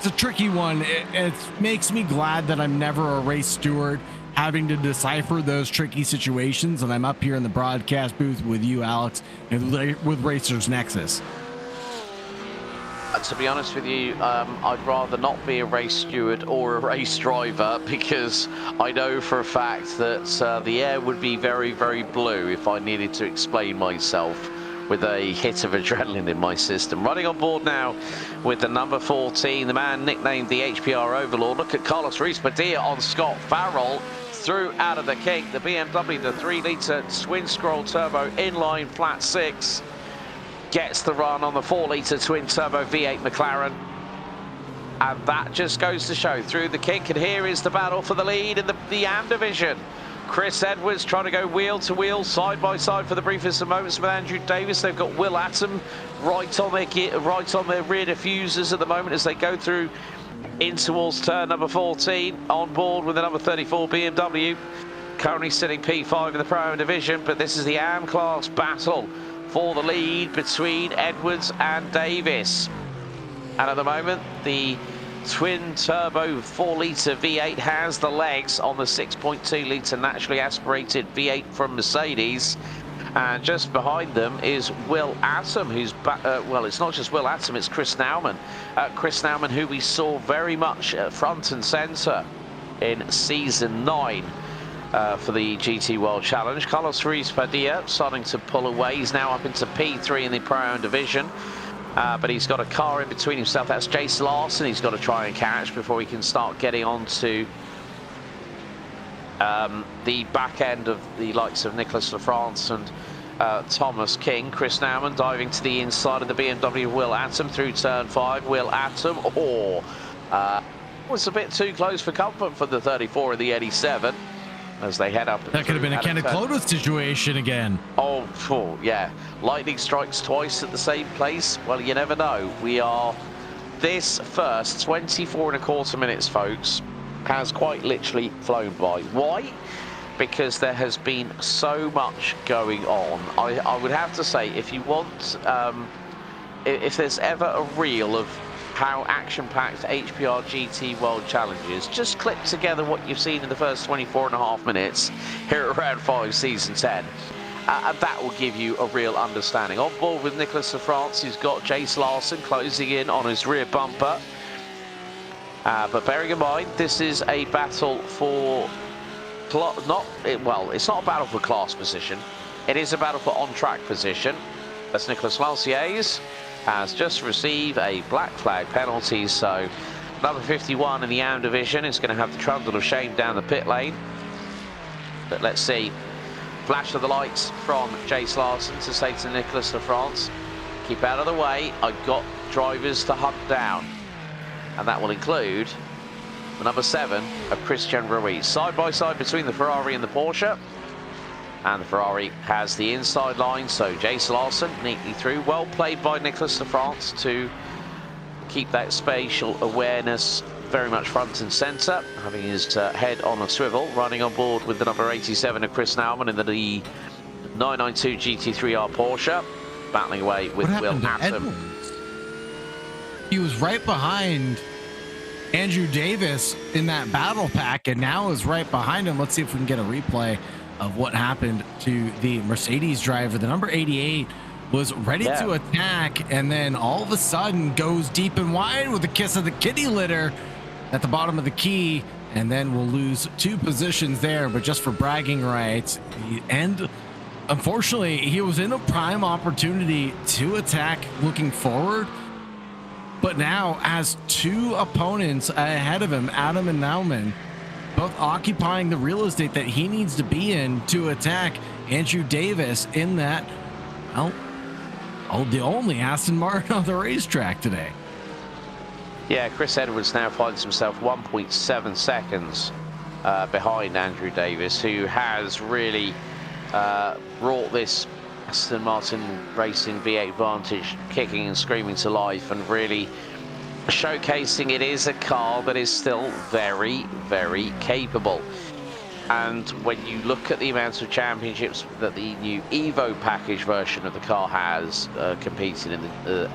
a tricky one. It makes me glad that I'm never a race steward, having to decipher those tricky situations, and I'm up here in the broadcast booth with you, Alex, and with Racer's Nexus. To be honest with you, I'd rather not be a race steward or a race driver, because I know for a fact that the air would be very, very blue if I needed to explain myself with a hit of adrenaline in my system. Running on board now with the number 14, the man nicknamed the HPR Overlord. Look at Carlos Ruiz-Padilla on Scott Farrell through out of the kink. The BMW, the 3-litre twin-scroll turbo inline flat 6. Gets the run on the 4-litre twin-turbo V8 McLaren. And that just goes to show through the kink. And here is the battle for the lead in the AM division. Chris Edwards trying to go wheel to wheel, side by side for the briefest of moments with Andrew Davis. They've got Will Atom right on their rear diffusers at the moment as they go through in towards turn number 14, on board with the number 34 BMW. currently sitting P5 in the Pro Division, but this is the AM class battle for the lead between Edwards and Davis. And at the moment, the twin turbo 4-litre V8 has the legs on the 6.2-litre naturally aspirated V8 from Mercedes. And just behind them is Will Atom, who's well, it's not just Will Atom, it's Chris Nauman. Chris Nauman, who we saw very much front and centre in Season 9 for the GT World Challenge. Carlos Ruiz Padilla starting to pull away. He's now up into P3 in the Pro-Owned division. But he's got a car in between himself. That's Jace Larson he's got to try and catch before he can start getting on to the back end of the likes of Nicholas Lafrance and Thomas King. Chris Nauman diving to the inside of the BMW of Will Atom through turn 5. Will Atom, was a bit too close for comfort for the 34 of the 87 as they head up. That could have been a Kenneth Clodagh situation again. Oh, yeah. Lightning strikes twice at the same place. Well, you never know. We are this first 24.25 minutes, folks, has quite literally flown by. Why? Because there has been so much going on. I would have to say, if you want, if there's ever a reel of how action-packed HPR GT World Challenge is, just clip together what you've seen in the first 24.5 minutes here at Round 5 Season 10. And that will give you a real understanding. On board with Nicholas Lafrance, who's got Jace Larson closing in on his rear bumper. But bearing in mind, this is a battle for it's not a battle for class position. It is a battle for on-track position. That's Nicolas Lanciers has just received a black flag penalty, so number 51 in the AM division is going to have the trundle of shame down the pit lane. But let's see. Flash of the lights from Jace Larson to say to Nicholas Lafrance, keep out of the way, I've got drivers to hunt down. And that will include the number 7 of Christian Ruiz. Side by side between the Ferrari and the Porsche. And the Ferrari has the inside line, so Jace Larson neatly through. Well played by Nicholas Lafrance to keep that spatial awareness very much front and centre, having his head on a swivel, running on board with the number 87 of Chris Nauman in the 992 GT3R Porsche, battling away with Will Atom. He was right behind Andrew Davis in that battle pack, and now is right behind him. Let's see if we can get a replay of what happened to the Mercedes driver. The number 88 was ready to attack, and then all of a sudden goes deep and wide with a kiss of the kitty litter at the bottom of the key, and then we'll lose 2 positions there, but just for bragging rights. And unfortunately, he was in a prime opportunity to attack looking forward, but now has 2 opponents ahead of him, Adam and Nauman, both occupying the real estate that he needs to be in to attack Andrew Davis in that, well, the only Aston Martin on the racetrack today. Yeah, Chris Edwards now finds himself 1.7 seconds behind Andrew Davis, who has really brought this Aston Martin Racing V8 Vantage kicking and screaming to life, and really showcasing it is a car that is still very, very capable. And when you look at the amount of championships that the new Evo package version of the car has competing in the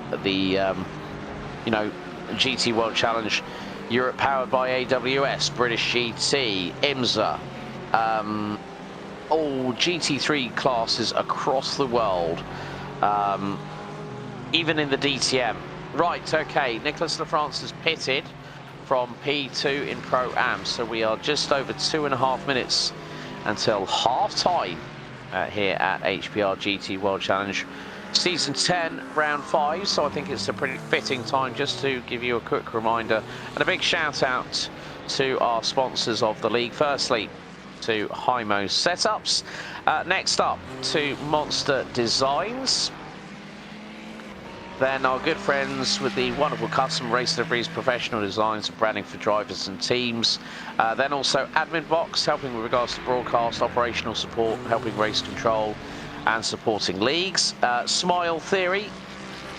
GT World Challenge Europe, powered by AWS, British GT, IMSA, all GT3 classes across the world, even in the DTM. Right, okay, Nicholas Lafrance has pitted from P2 in Pro-Am, so we are just over 2.5 minutes until half-time here at HPR GT World Challenge Season 10, Round 5, so I think it's a pretty fitting time just to give you a quick reminder and a big shout-out to our sponsors of the league. Firstly, to Hymo Setups. Next up, to Monster Designs. Then our good friends with the wonderful custom Racer Breeze professional designs and branding for drivers and teams. Then also Admin Box, helping with regards to broadcast, operational support, helping race control and supporting leagues. Smile Theory,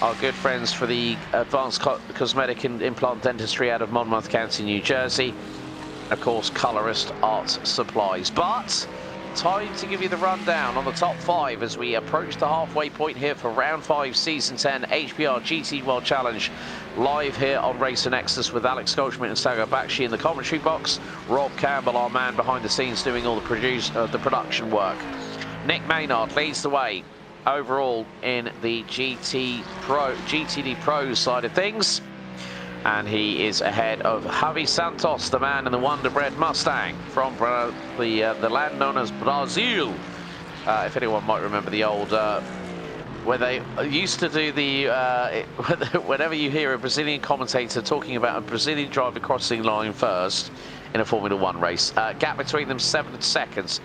our good friends for the advanced cosmetic and implant dentistry out of Monmouth County, New Jersey. of course, colorist art supplies. But time to give you the rundown on the top 5 as we approach the halfway point here for round 5, season 10 HPR GT World Challenge, live here on Racer Nexus with Alex Goldschmidt and Sagar Bakshi in the commentary box. Rob Campbell, our man behind the scenes, doing all the production work. Nick Maynard leads the way overall in the GTD Pro side of things. And he is ahead of Javi Santos, the man in the Wonder Bread Mustang from the land known as Brazil. If anyone might remember the old, where they used to do the, whenever you hear a Brazilian commentator talking about a Brazilian driver crossing line first in a Formula 1 race, gap between them 7 seconds.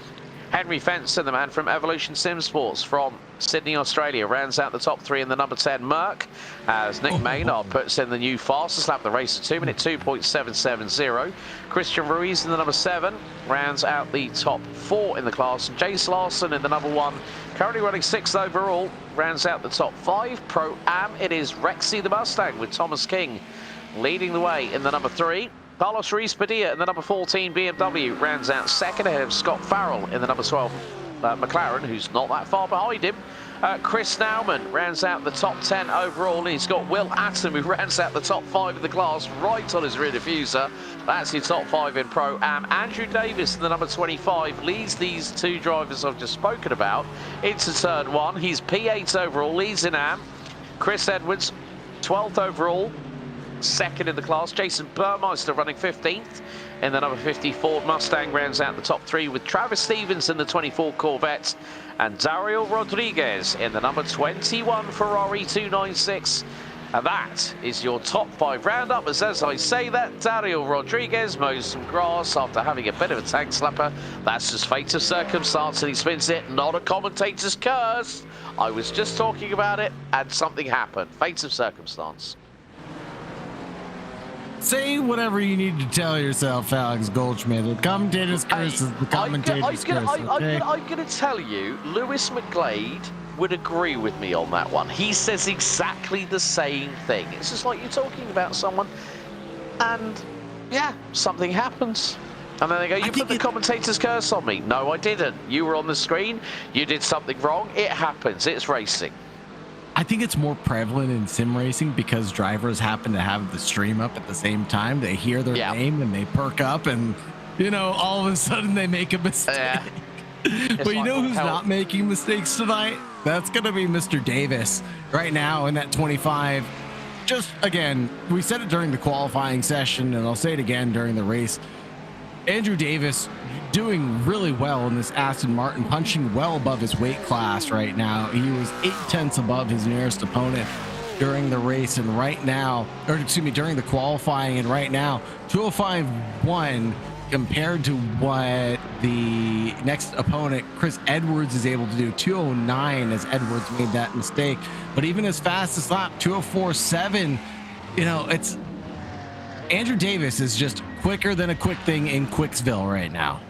Henry Fenson, the man from Evolution Sim Sports from Sydney, Australia, rounds out the top 3 in the number 10 Merc, as Nick Maynard puts in the new fastest lap of the race at 2 minute 2.770. Christian Ruiz in the number 7 rounds out the top 4 in the class. And Jace Larson in the number 1, currently running 6th overall, rounds out the top 5. Pro-Am, it is Rexy the Mustang with Thomas King leading the way in the number 3. Carlos Ruiz Padilla in the number 14 BMW rounds out 2nd ahead of Scott Farrell in the number 12 McLaren, who's not that far behind him. Chris Nauman rounds out the top 10 overall, and he's got Will Atom who rounds out the top 5 of the class right on his rear diffuser. That's your top 5 in Pro-Am. Andrew Davis in the number 25 leads these 2 drivers I've just spoken about into turn 1. He's P8 overall, leads in Am. Chris Edwards 12th overall, 2nd in the class. Jason Burmeister running 15th in the number 50 Ford Mustang, rounds out the top 3 with Travis Stevens in the 24 Corvette and Dario Rodriguez in the number 21 Ferrari 296. And that is your top 5 roundup. As I say that, Dario Rodriguez mows some grass after having a bit of a tank slapper. That's just fate of circumstance, and he spins it, not a commentator's curse. I was just talking about it and something happened. Fate of circumstance. Say whatever you need to tell yourself, Alex Goldschmidt. The commentator's curse is the commentator's curse. I'm going to tell you, Lewis McGlade would agree with me on that one. He says exactly the same thing. It's just like you're talking about someone, and yeah, something happens. And then they go, you put the commentator's curse on me. No, I didn't. You were on the screen. You did something wrong. It happens. It's racing. I think it's more prevalent in sim racing because drivers happen to have the stream up at the same time. They hear their name and they perk up, and you know, all of a sudden they make a mistake. But you know who's not making mistakes tonight? That's going to be Mr. Davis right now in that 25. Just again, we said it during the qualifying session, and I'll say it again during the race. Andrew Davis doing really well in this Aston Martin, punching well above his weight class right now. He was 0.8 above his nearest opponent during the race, and right now, or excuse me, during the qualifying, and right now 205.1 compared to what the next opponent Chris Edwards is able to do, 209, as Edwards made that mistake. But even his fastest lap, 204.7, you know, it's Andrew Davis is just quicker than a quick thing in Quicksville right now.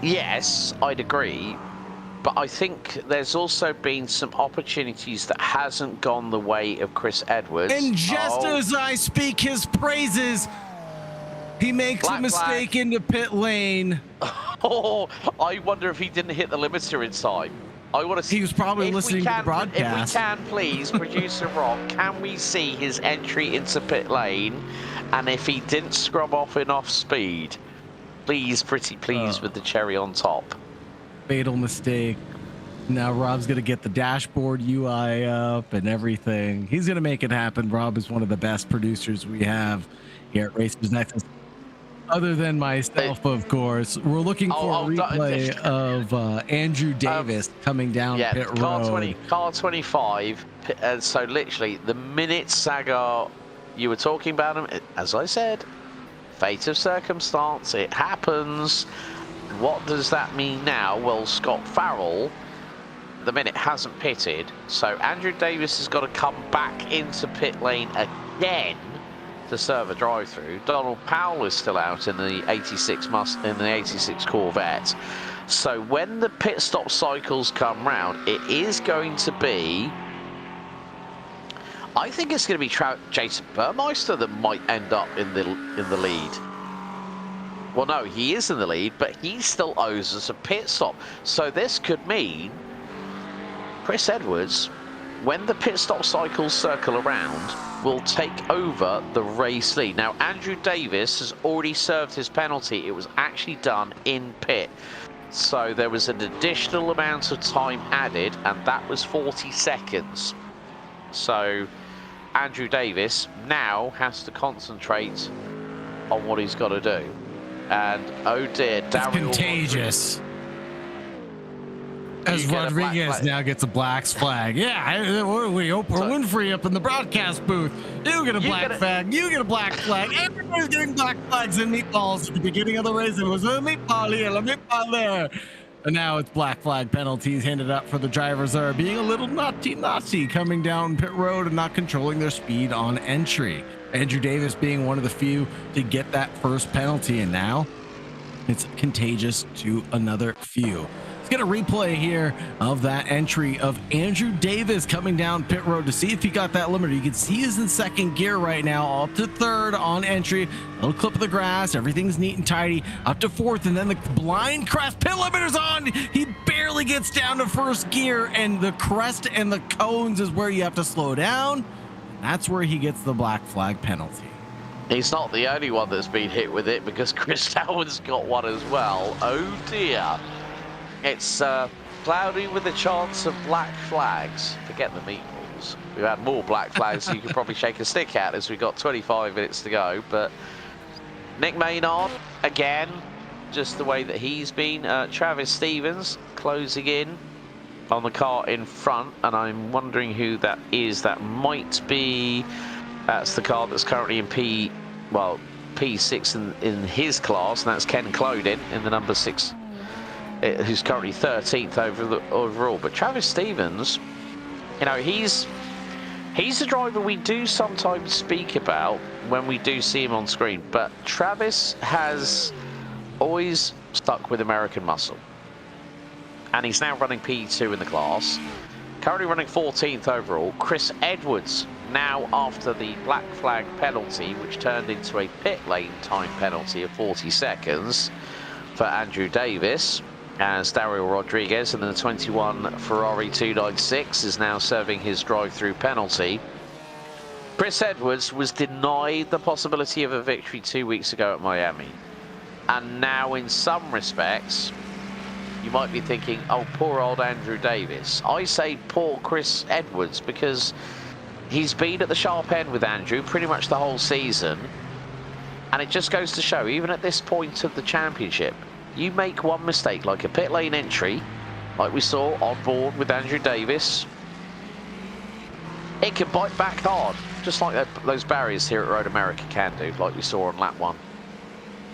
Yes, I'd agree, but I think there's also been some opportunities that hasn't gone the way of Chris Edwards. And just as I speak his praises, he makes a mistake into pit lane. Oh, I wonder if he didn't hit the limiter in time. I want to see. He was probably listening to the broadcast. If we can, please, producer Rob, can we see his entry into pit lane? And if he didn't scrub off enough speed, please, pretty please, with the cherry on top. Fatal mistake. Now Rob's going to get the dashboard UI up and everything. He's going to make it happen. Rob is one of the best producers we have here at Racer Nexus. Other than myself, of course. We're looking for a replay of Andrew Davis coming down pit road. Car 25. So literally, the minute Sagar, you were talking about him, as I said, fate of circumstance, it happens. What does that mean now? Well, Scott Farrell, the minute hasn't pitted, so Andrew Davis has got to come back into pit lane again to serve a drive-through. Donald Powell is still out in the 86 Corvette. So when the pit stop cycles come round, it is going to be, I think it's going to be Jason Burmeister that might end up in the lead. Well, no, he is in the lead, but he still owes us a pit stop. So this could mean Chris Edwards, when the pit stop cycles circle around, will take over the race lead. Now, Andrew Davis has already served his penalty. It was actually done in pit. So there was an additional amount of time added, and that was 40 seconds. So Andrew Davis now has to concentrate on what he's got to do. And oh dear, it's contagious. As Rodriguez now gets a black flag. Yeah, we Oprah Winfrey up in the broadcast booth. You get a black flag. You get a black flag. Everybody's getting black flags and meatballs. At the beginning of the race, it was a meatball here, a meatball there. And now it's black flag penalties handed up for the drivers that are being a little naughty coming down pit road and not controlling their speed on entry. Andrew Davis being one of the few to get that first penalty, and now it's contagious to another few. Let's get a replay here of that entry of Andrew Davis coming down pit road to see if he got that limiter. You can see he's in second gear right now, up to third on entry. Little clip of the grass, everything's neat and tidy. Up to fourth, and then the blind crest pit limiter's on. He barely gets down to first gear, and the crest and the cones is where you have to slow down. That's where he gets the black flag penalty. He's not the only one that's been hit with it, because Chris Allen's got one as well. Oh dear. It's cloudy with a chance of black flags. Forget the meatballs. We've had more black flags so you could probably shake a stick at as we've got 25 minutes to go. But Nick Maynard, again, just the way that he's been. Travis Stevens closing in on the car in front, and I'm wondering who that is. That might be, that's the car that's currently in P6 in his class, and that's Ken Clodin in the number 6, who's currently 13th overall. But Travis Stevens, you know, he's a driver we do sometimes speak about when we do see him on screen, but Travis has always stuck with American muscle. And he's now running P2 in the class, currently running 14th overall. Chris Edwards now, after the black flag penalty, which turned into a pit lane time penalty of 40 seconds for Andrew Davis, as Dario Rodriguez in the 21 Ferrari 296 is now serving his drive-through penalty. Chris Edwards was denied the possibility of a victory 2 weeks ago at Miami, and now in some respects you might be thinking, oh, poor old Andrew Davis. I say poor Chris Edwards, because he's been at the sharp end with Andrew pretty much the whole season, and it just goes to show, even at this point of the championship, you make one mistake, like a pit lane entry, like we saw on board with Andrew Davis, it can bite back hard, just like those barriers here at Road America can do, like we saw on lap 1.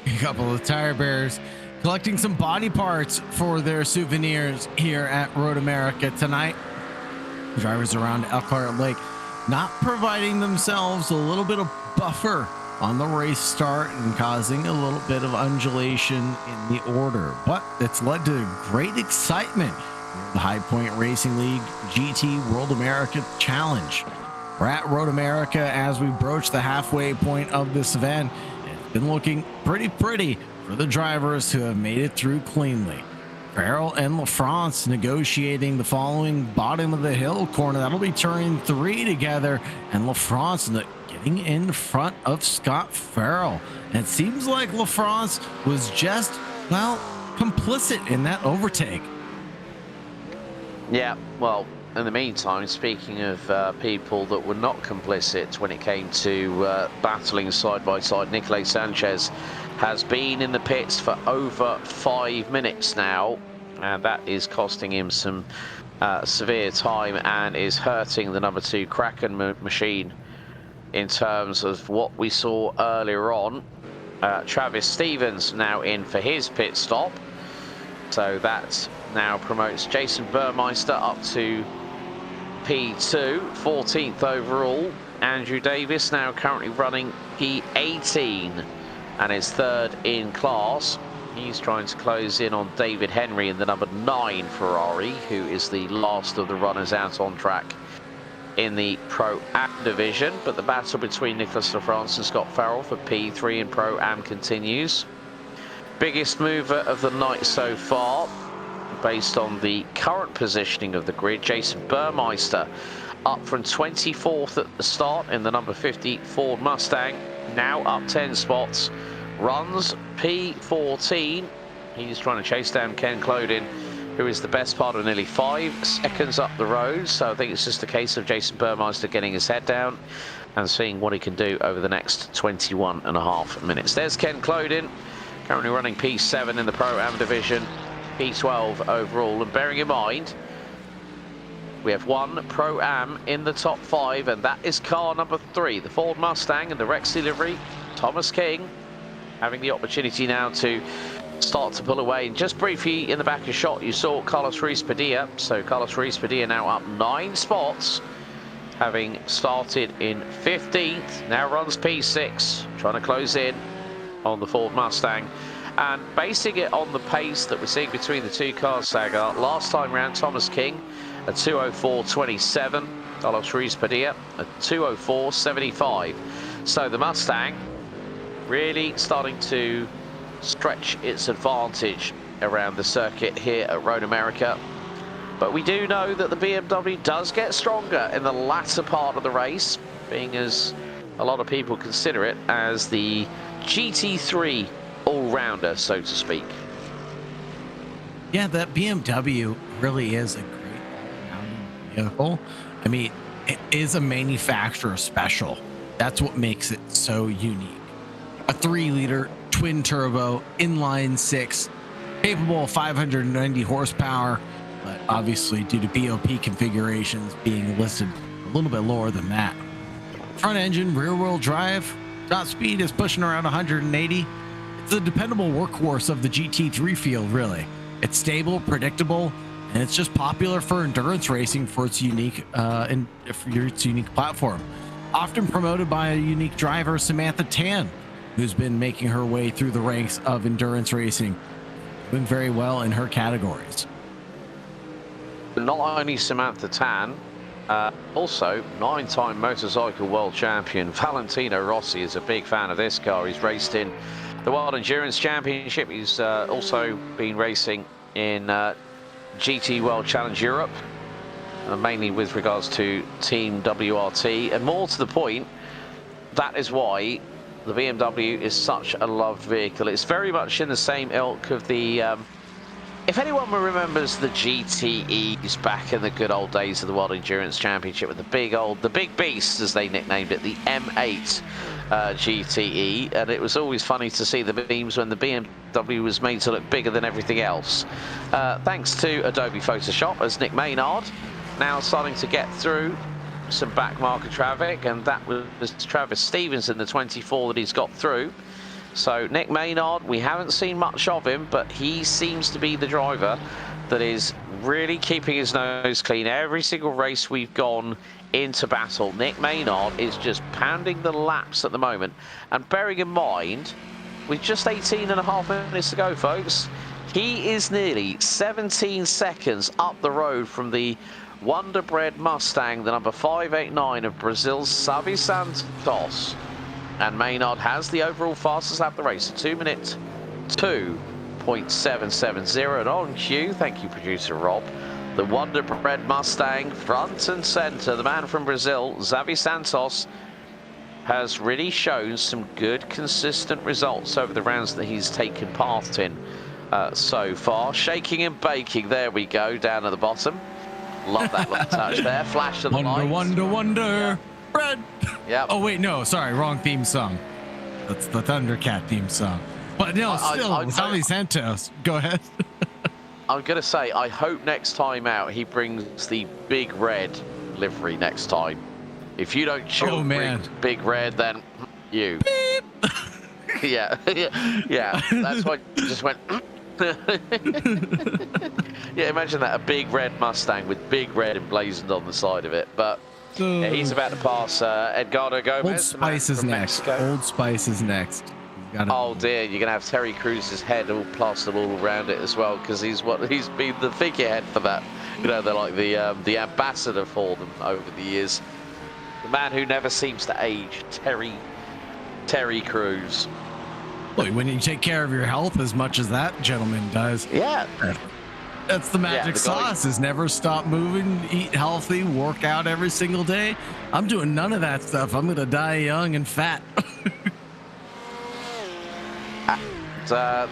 A couple of tire bearers collecting some body parts for their souvenirs here at Road America tonight. Drivers around Elkhart Lake not providing themselves a little bit of buffer on the race start and causing a little bit of undulation in the order, but it's led to great excitement. The High Point Racing League GT World America Challenge. We're at Road America as we broach the halfway point of this event. It's been looking pretty for the drivers who have made it through cleanly. Farrell and LaFrance negotiating the following bottom of the hill corner. That'll be turning 3 together, and LaFrance getting in front of Scott Farrell. And it seems like LaFrance was just, well, complicit in that overtake. Yeah, well, in the meantime, speaking of people that were not complicit when it came to battling side by side, Nicolás Sanchez has been in the pits for over 5 minutes now, and that is costing him some severe time and is hurting the number 2 Kraken machine in terms of what we saw earlier on. Travis Stevens now in for his pit stop, so that now promotes Jason Burmeister up to P2, 14th overall. Andrew Davis now currently running P18 and is 3rd in class. He's trying to close in on David Henry in the number 9 Ferrari, who is the last of the runners out on track in the Pro-Am division. But the battle between Nicholas LaFrance and Scott Farrell for P3 in Pro-Am continues. biggest mover of the night so far, based on the current positioning of the grid. Jason Burmeister up from 24th at the start in the number 50 Ford Mustang, now up 10 spots, runs P14. He's trying to chase down Ken Clodin, who is the best part of nearly 5 seconds up the road. So I think it's just a case of Jason Burmeister getting his head down and seeing what he can do over the next 21.5 minutes. There's Ken Clodin, currently running P7 in the Pro-Am division, P12 overall. And bearing in mind, we have one Pro-Am in the top 5, and that is car number 3, the Ford Mustang and the Rexy livery. Thomas King having the opportunity now to start to pull away. And just briefly in the back of shot, you saw Carlos Ruiz-Padilla. So Carlos Ruiz-Padilla now up 9 spots, having started in 15th. Now runs P6, trying to close in on the Ford Mustang. And basing it on the pace that we're seeing between the two cars, Sagar, last time round, Thomas King a 2:04.27, Carlos Ruiz-Padilla a 2:04.75. So the Mustang really starting to stretch its advantage around the circuit here at Road America. But we do know that the BMW does get stronger in the latter part of the race, being as a lot of people consider it as the GT3 all-rounder, so to speak. Yeah, that BMW really is a great all-round vehicle. I mean, it is a manufacturer special. That's what makes it so unique. A 3-liter twin turbo inline 6, capable of 590 horsepower, but obviously due to BOP configurations being listed a little bit lower than that. Front engine, rear wheel drive, top speed is pushing around 180. It's a dependable workhorse of the GT3 field, really. It's stable, predictable, and it's just popular for endurance racing for its unique platform. Often promoted by a unique driver, Samantha Tan, who's been making her way through the ranks of endurance racing, doing very well in her categories. Not only Samantha Tan, also 9-time motorcycle world champion Valentino Rossi is a big fan of this car. He's raced in the World Endurance Championship. He's also been racing in GT World Challenge Europe, mainly with regards to Team WRT. And more to the point, that is why the BMW is such a loved vehicle. It's very much in the same ilk of the, if anyone remembers the GTEs back in the good old days of the World Endurance Championship with the big beast, as they nicknamed it, the M8 GTE, and it was always funny to see the memes when the BMW was made to look bigger than everything else. Thanks to Adobe Photoshop, as Nick Maynard now starting to get through some back marker traffic, and that was Travis Stevens in the 24 that he's got through. So Nick Maynard, we haven't seen much of him, but he seems to be the driver that is really keeping his nose clean. Every single race we've gone into battle, Nick Maynard is just pounding the laps at the moment. And bearing in mind, with just 18.5 minutes to go, folks, he is nearly 17 seconds up the road from the Wonderbred Mustang, the number 589 of Brazil's Xavi Santos. And Maynard has the overall fastest lap of the race, 2 minutes 2.770. And on cue, thank you, producer Rob, the Wonderbred Mustang, front and center. The man from Brazil, Xavi Santos, has really shown some good, consistent results over the rounds that he's taken part in so far. Shaking and baking, there we go, down at the bottom. Love that little touch there. Flash of the lights. Wonder. Yeah. Red. Yeah. Oh, wait, no, sorry, wrong theme song. That's the Thundercat theme song. But no, Xavi Santos, go ahead. I'm going to say, I hope next time out he brings the big red livery next time. If you don't bring big red, then you. Yeah, yeah. That's why you just went. Yeah, imagine that, a big red Mustang with big red emblazoned on the side of it. But yeah, he's about to pass Edgardo Gomez. Old Spice is next. Mexico. Old Spice is next. Oh dear, you're gonna have Terry Cruz's head all plastered all around it as well, because he's been the figurehead for that. You know, they're like the ambassador for them over the years. The man who never seems to age, Terry Crews. Boy, when you take care of your health as much as that gentleman does, Yeah. that's the magic the guy- sauce, is never stop moving, eat healthy, work out every single day. I'm doing none of that stuff. I'm going to die young and fat.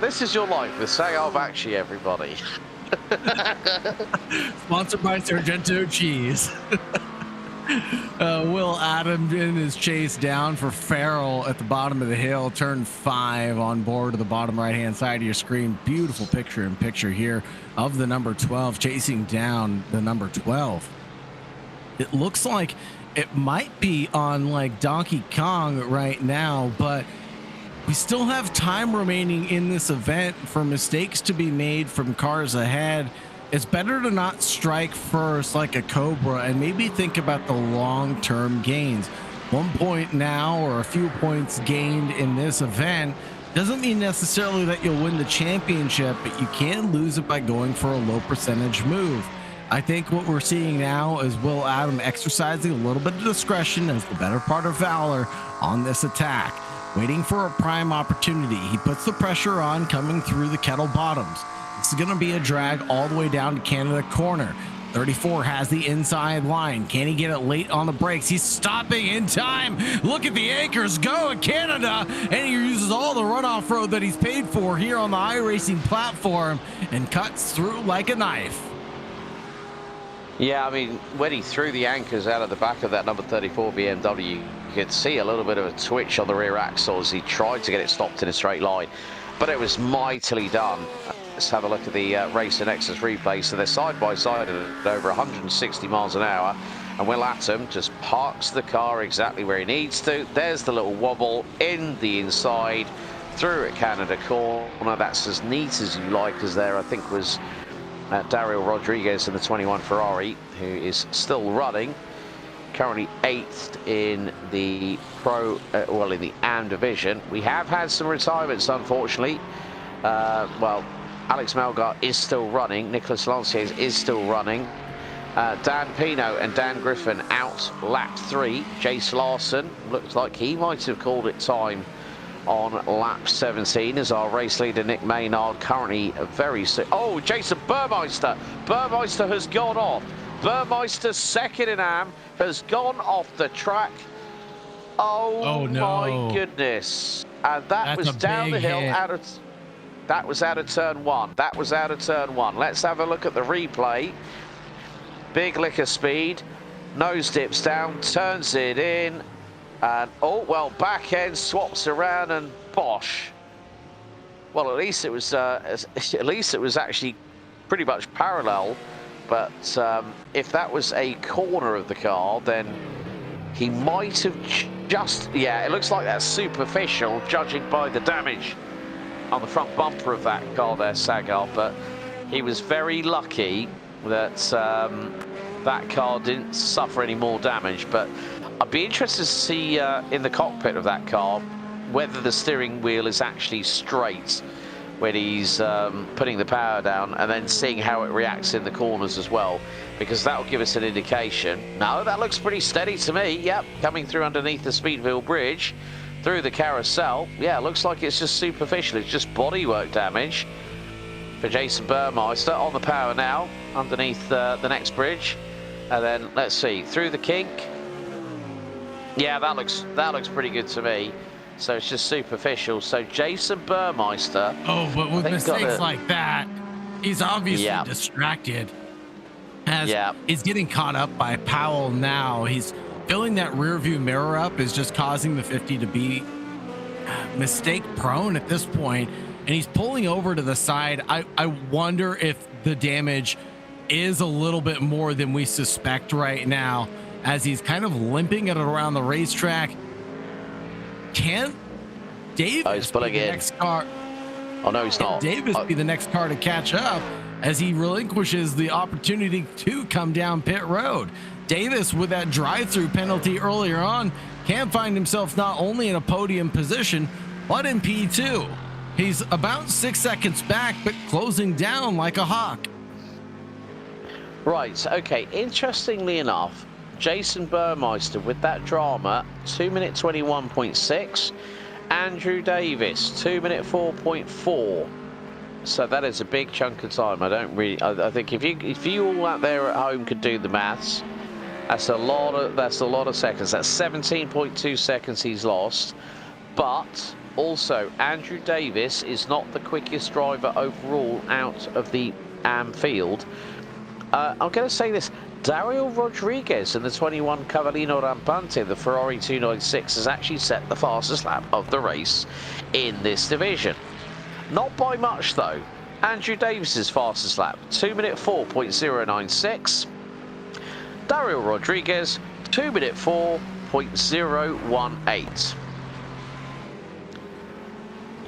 This is your life with Sagar Bakshi, everybody. Sponsored by Sargento Cheese. Will Adam in his chase down for Farrell at the bottom of the hill, turn 5 on board to the bottom right hand side of your screen. Beautiful picture in picture here of the number 12 chasing down the number 12. It looks like it might be on like Donkey Kong right now, but we still have time remaining in this event for mistakes to be made from cars ahead. It's better to not strike first like a Cobra and maybe think about the long-term gains. 1 point now or a few points gained in this event doesn't mean necessarily that you'll win the championship, but you can lose it by going for a low percentage move. I think what we're seeing now is Will Adam exercising a little bit of discretion as the better part of valor on this attack, waiting for a prime opportunity. He puts the pressure on coming through the kettle bottoms. This is going to be a drag all the way down to Canada corner. 34 has the inside line. Can he get it late on the brakes? He's stopping in time. Look at the anchors go in Canada, and he uses all the runoff road that he's paid for here on the iRacing platform and cuts through like a knife. Yeah, I mean, when he threw the anchors out of the back of that number 34 BMW, you could see a little bit of a twitch on the rear axle as he tried to get it stopped in a straight line, but it was mightily done. Let's have a look at the Racer Nexus replay. So they're side by side at over 160 miles an hour, and Will Adam just parks the car exactly where he needs to. There's the little wobble in the inside through at Canada corner. That's as neat as you like, as there I think was Dario Rodriguez in the 21 Ferrari, who is still running, currently 8th in the Pro, well, in the AM division. We have had some retirements, unfortunately. Well, Alex Melgar is still running. Nicholas Lanciers is still running. Dan Pino and Dan Griffin out lap 3. Jace Larson looks like he might have called it time on lap 17 as our race leader Nick Maynard currently very sick. Oh, Jason Burmeister. Burmeister has gone off. Burmeister, second in AM, has gone off the track. Oh no. My goodness. And that was down the hill out of... That was out of turn 1. That was out of turn 1. Let's have a look at the replay. Big lick of speed. Nose dips down, turns it in. And, oh, well, back end swaps around and bosh. Well, at least it was actually pretty much parallel. But if that was a corner of the car, then he might have just... Yeah, it looks like that's superficial, judging by the damage on the front bumper of that car there, Sagar, but he was very lucky that that car didn't suffer any more damage. But I'd be interested to see in the cockpit of that car whether the steering wheel is actually straight when he's putting the power down, and then seeing how it reacts in the corners as well, because that'll give us an indication. No, that looks pretty steady to me. Yep, coming through underneath the Speedville Bridge, through the carousel. Yeah, it looks like it's just superficial. It's just bodywork damage for Jason Burmeister on the power now, underneath the next bridge. And then, let's see, through the kink. Yeah, that looks pretty good to me. So it's just superficial. So Jason Burmeister... Oh, but with mistakes like that, he's obviously distracted. He's getting caught up by Powell now. He's filling that rear view mirror up is just causing the 50 to be mistake prone at this point, and he's pulling over to the side. I wonder if the damage is a little bit more than we suspect right now, as he's kind of limping it around the racetrack. Can Davis be the next car? Oh no, he's not. Davis be the next car to catch up as he relinquishes the opportunity to come down pit road. Davis, with that drive-through penalty earlier on, can find himself not only in a podium position, but in P2. He's about 6 seconds back, but closing down like a hawk. Right, okay, interestingly enough, Jason Burmeister with that drama, 2 minute 21.6, Andrew Davis, 2-minute 4.4. So that is a big chunk of time. I think if you all out there at home could do the maths, that's a lot of seconds. That's 17.2 seconds he's lost. But also, Andrew Davis is not the quickest driver overall out of the field. I'm going to say this. Dario Rodriguez in the 21 Cavallino Rampante, the Ferrari 296, has actually set the fastest lap of the race in this division. Not by much though. Andrew Davis's fastest lap, 2-minute 4.096. Dario Rodriguez, 2-minute 4.018.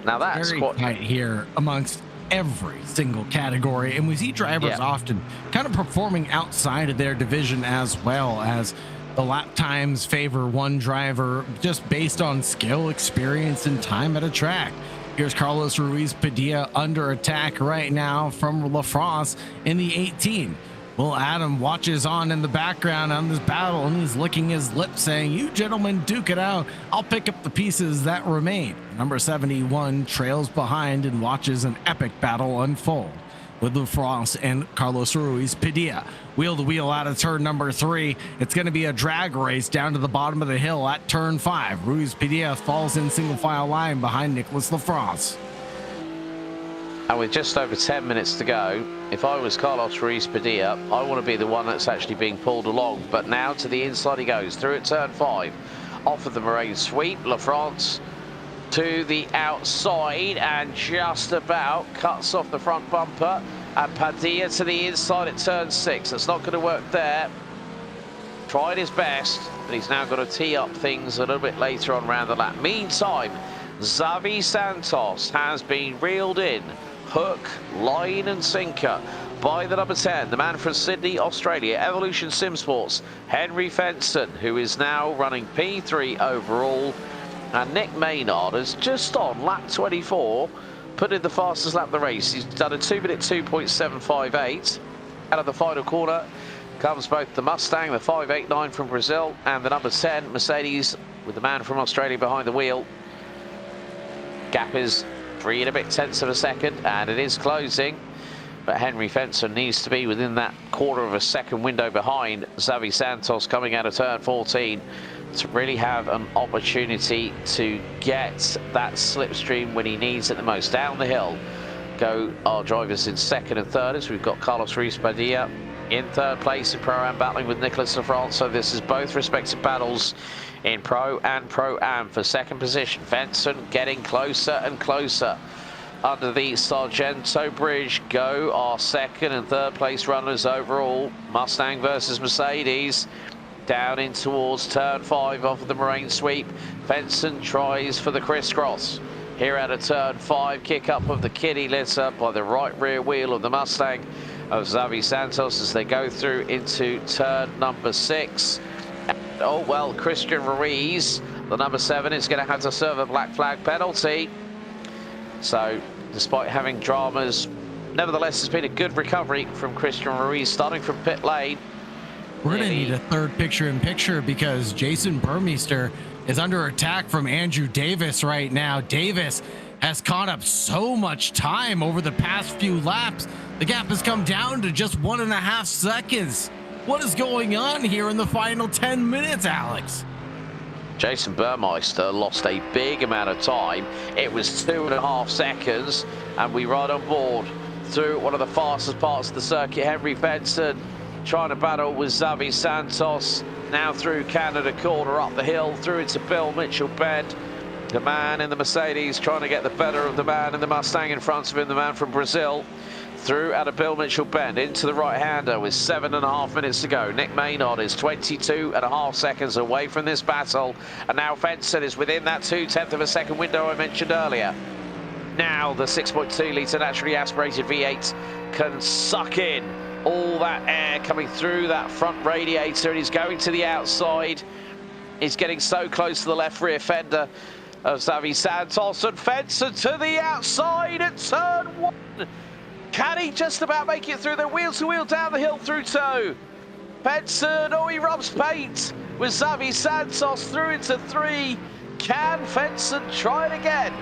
Now that's very tight here amongst every single category, and we see drivers often kind of performing outside of their division as well, as the lap times favor one driver just based on skill, experience, and time at a track. Here's Carlos Ruiz Padilla under attack right now from La France in the 18. Well, Adam watches on in the background on this battle, and he's licking his lips saying, "You gentlemen duke it out. I'll pick up the pieces that remain." Number 71 trails behind and watches an epic battle unfold with La France and Carlos Ruiz Padilla. Wheel to wheel out of turn number 3. It's going to be a drag race down to the bottom of the hill at turn 5. Ruiz Padilla falls in single file line behind Nicolas La France. And with just over 10 minutes to go, if I was Carlos Ruiz Padilla, I want to be the one that's actually being pulled along. But now to the inside he goes, through at turn 5. Off of the Moraine sweep, La France to the outside and just about cuts off the front bumper. And Padilla to the inside at turn 6. That's not going to work there. Tried his best, but he's now got to tee up things a little bit later on around the lap. Meantime, Xavi Santos has been reeled in, hook, line and sinker by the number 10, the man from Sydney, Australia, Evolution Sim Sports, Henry Fenson, who is now running P3 overall. And Nick Maynard is just on lap 24, put in the fastest lap of the race. He's done a 2-minute 2.758. Out of the final corner comes both the Mustang, the 589 from Brazil, and the number 10 Mercedes with the man from Australia behind the wheel. Gap is 3 and a bit tenths of a second, and it is closing. But Henry Fenson needs to be within that quarter of a second window behind Xavi Santos coming out of turn 14 to really have an opportunity to get that slipstream when he needs it the most. Down the hill go our drivers in second and third, as we've got Carlos Ruiz Padilla in third place in Pro-Am battling with Nicolas La France. So this is both respective battles in Pro and Pro-Am for second position. Fenson getting closer and closer. Under the Sargento Bridge go our second and third place runners overall. Mustang versus Mercedes. Down in towards turn 5 off of the Moraine sweep. Fenson tries for the crisscross. Here out of turn 5, kick up of the kiddie litter by the right rear wheel of the Mustang of Xavi Santos as they go through into turn number 6. And, oh well, Christian Ruiz, the number 7, is going to have to serve a black flag penalty. So, despite having dramas, nevertheless, it's been a good recovery from Christian Ruiz, starting from pit lane. We're going to need a third picture-in-picture because Jason Burmeister is under attack from Andrew Davis right now. Davis has caught up so much time over the past few laps. The gap has come down to just 1.5 seconds. What is going on here in the final 10 minutes, Alex? Jason Burmeister lost a big amount of time. It was 2.5 seconds, and we ride on board through one of the fastest parts of the circuit. Henry Fenson trying to battle with Xavi Santos, now through Canada Corner, up the hill, through into Bill Mitchell Bend. The man in the Mercedes trying to get the better of the man in the Mustang in front of him, the man from Brazil. Through out of Bill Mitchell Bend into the right-hander with 7.5 minutes to go. Nick Maynard is 22.5 seconds away from this battle. And now Fenson is within that 0.2 of a second window I mentioned earlier. Now the 6.2 litre naturally aspirated V8 can suck in all that air coming through that front radiator, and he's going to the outside. He's getting so close to the left rear fender of Xavi Santos, and Fenson to the outside at turn 1. Can he just about make it through the wheel-to-wheel down the hill through toe? Fenson, oh, he rubs paint with Xavi Santos through into 3. Can Fenson try it again?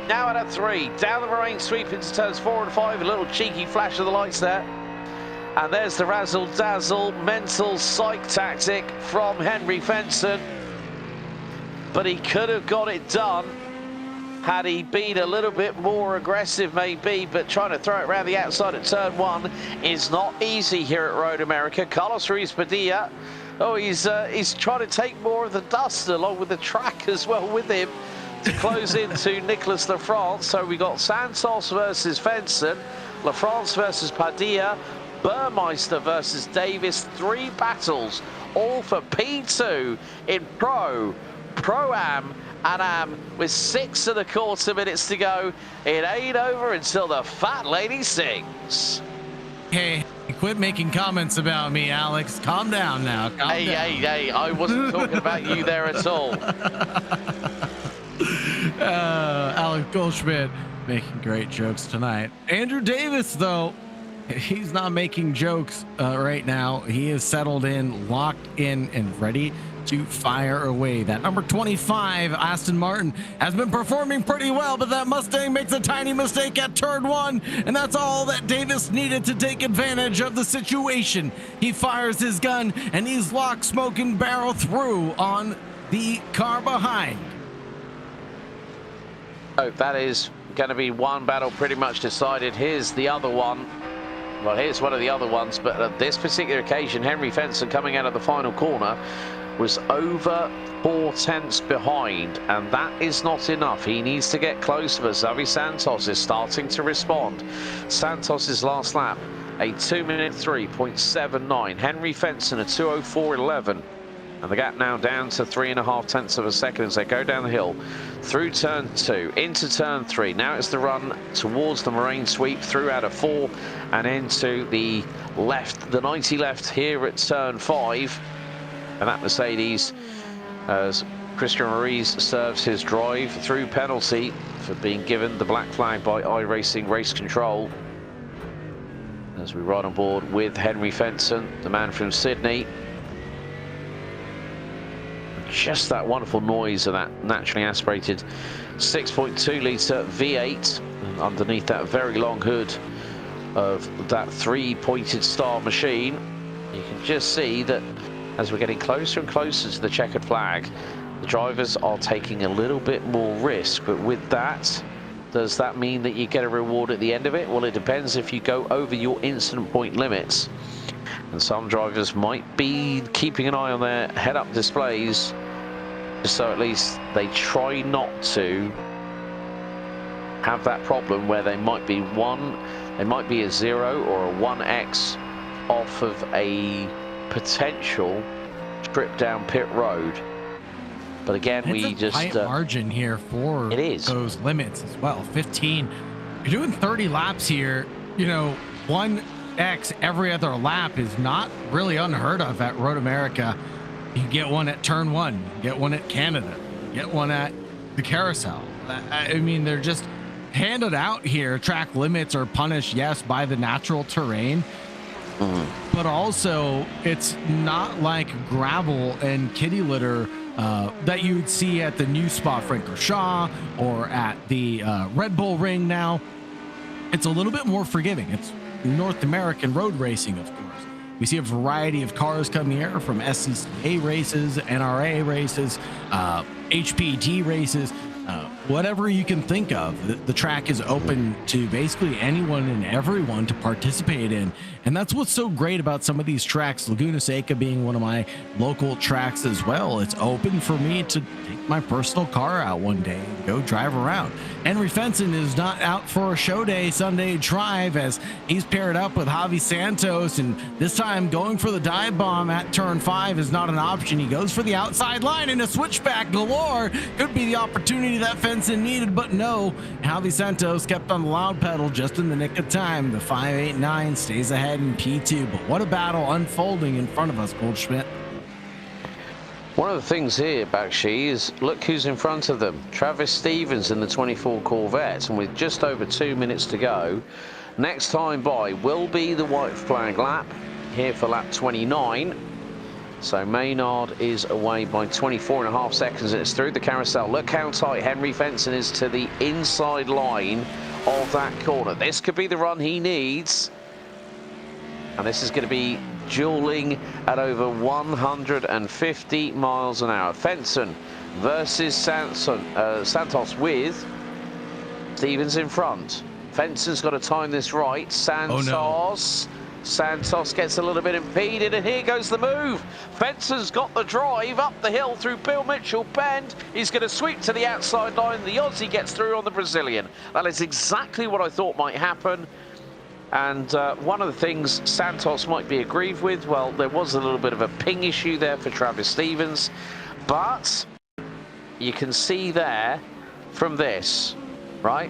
Now at a 3, down the moraine sweep into turns 4 and 5, a little cheeky flash of the lights there. And there's the razzle-dazzle mental psych tactic from Henry Fenson. But he could have got it done had he been a little bit more aggressive maybe, but trying to throw it around the outside at turn 1 is not easy here at Road America. Carlos Ruiz Padilla, oh, he's trying to take more of the dust along with the track as well with him to close into Nicolas Lafrance. So we got Santos versus Fenson, Lafrance versus Padilla, Burmeister versus Davis. 3 battles, all for P2 in Pro-Am, and Am with 6 1/4 minutes to go. It ain't over until the fat lady sings. Hey, quit making comments about me, Alex. Calm down now. Calm down. Hey, I wasn't talking about you there at all. Alex Goldschmidt making great jokes tonight. Andrew Davis, though, he's not making jokes right now. He is settled in, locked in, and ready to fire away. That number 25, Aston Martin, has been performing pretty well, but that Mustang makes a tiny mistake at turn 1, and that's all that Davis needed to take advantage of the situation. He fires his gun, and he's locked, smoke, and barrel through on the car behind. Oh, that is going to be one battle pretty much decided. Here's the other one. Well, here's one of the other ones, but at this particular occasion, Henry Fenson coming out of the final corner was over 4 tenths behind, and that is not enough. He needs to get closer. Xavi Santos is starting to respond. Santos's last lap, a 2-minute 3.79. Henry Fenson, a 2:04.11. And the gap now down to 3.5 tenths of a second as they go down the hill through turn 2 into turn 3. Now it's the run towards the moraine sweep through out of 4 and into the left, the 90 left here at turn 5. And that Mercedes, as Christian Ruiz serves his drive through penalty for being given the black flag by iRacing Race Control. As we ride on board with Henry Fenson, the man from Sydney. Just that wonderful noise of that naturally aspirated 6.2 litre V8 underneath that very long hood of that 3-pointed star machine. You can just see that as we're getting closer and closer to the checkered flag, the drivers are taking a little bit more risk. But with that, does that mean that you get a reward at the end of it? Well, it depends if you go over your incident point limits. And some drivers might be keeping an eye on their head-up displays, just so at least they try not to have that problem where they might be a 0 or a 1x off of a potential trip down pit road. But again, it's a tight margin here for those limits as well. 15. You're doing 30 laps here. You know, 1x every other lap is not really unheard of at Road America. You get one at turn 1, you get one at Canada, you get one at the carousel. I mean, they're just handed out here. Track limits are punished, yes, by the natural terrain, but also it's not like gravel and kitty litter that you would see at the new spot Francorchamps or at the Red Bull Ring now. It's a little bit more forgiving. It's North American road racing, of course. We see a variety of cars come here from SCCA races, NRA races, HPD races, whatever you can think of. The track is open to basically anyone and everyone to participate in. And that's what's so great about some of these tracks, Laguna Seca being one of my local tracks as well. It's open for me to take my personal car out one day and go drive around. Henry Fenson is not out for a show day Sunday drive as he's paired up with Javi Santos, and this time going for the dive bomb at turn 5 is not an option. He goes for the outside line, and a switchback galore could be the opportunity that Fenson needed, but no. Javi Santos kept on the loud pedal just in the nick of time. The 589 stays ahead in P2, but what a battle unfolding in front of us, Goldschmidt. One of the things here, Bakshi, is look who's in front of them. Travis Stevens in the 24 Corvette, and with just over 2 minutes to go, next time by will be the white flag lap here for lap 29. So Maynard is away by 24.5 seconds. It's through the carousel. Look how tight Henry Fenson is to the inside line of that corner. This could be the run he needs. And this is going to be dueling at over 150 miles an hour. Fenson versus Santos with Stevens in front. Fenson's got to time this right. Santos. Oh, no. Santos gets a little bit impeded, and here goes the move. Fenson's got the drive up the hill through Bill Mitchell Bend. He's going to sweep to the outside line. The Aussie gets through on the Brazilian. That is exactly what I thought might happen. And one of the things Santos might be aggrieved with, well, there was a little bit of a ping issue there for Travis Stevens. But you can see there from this, right?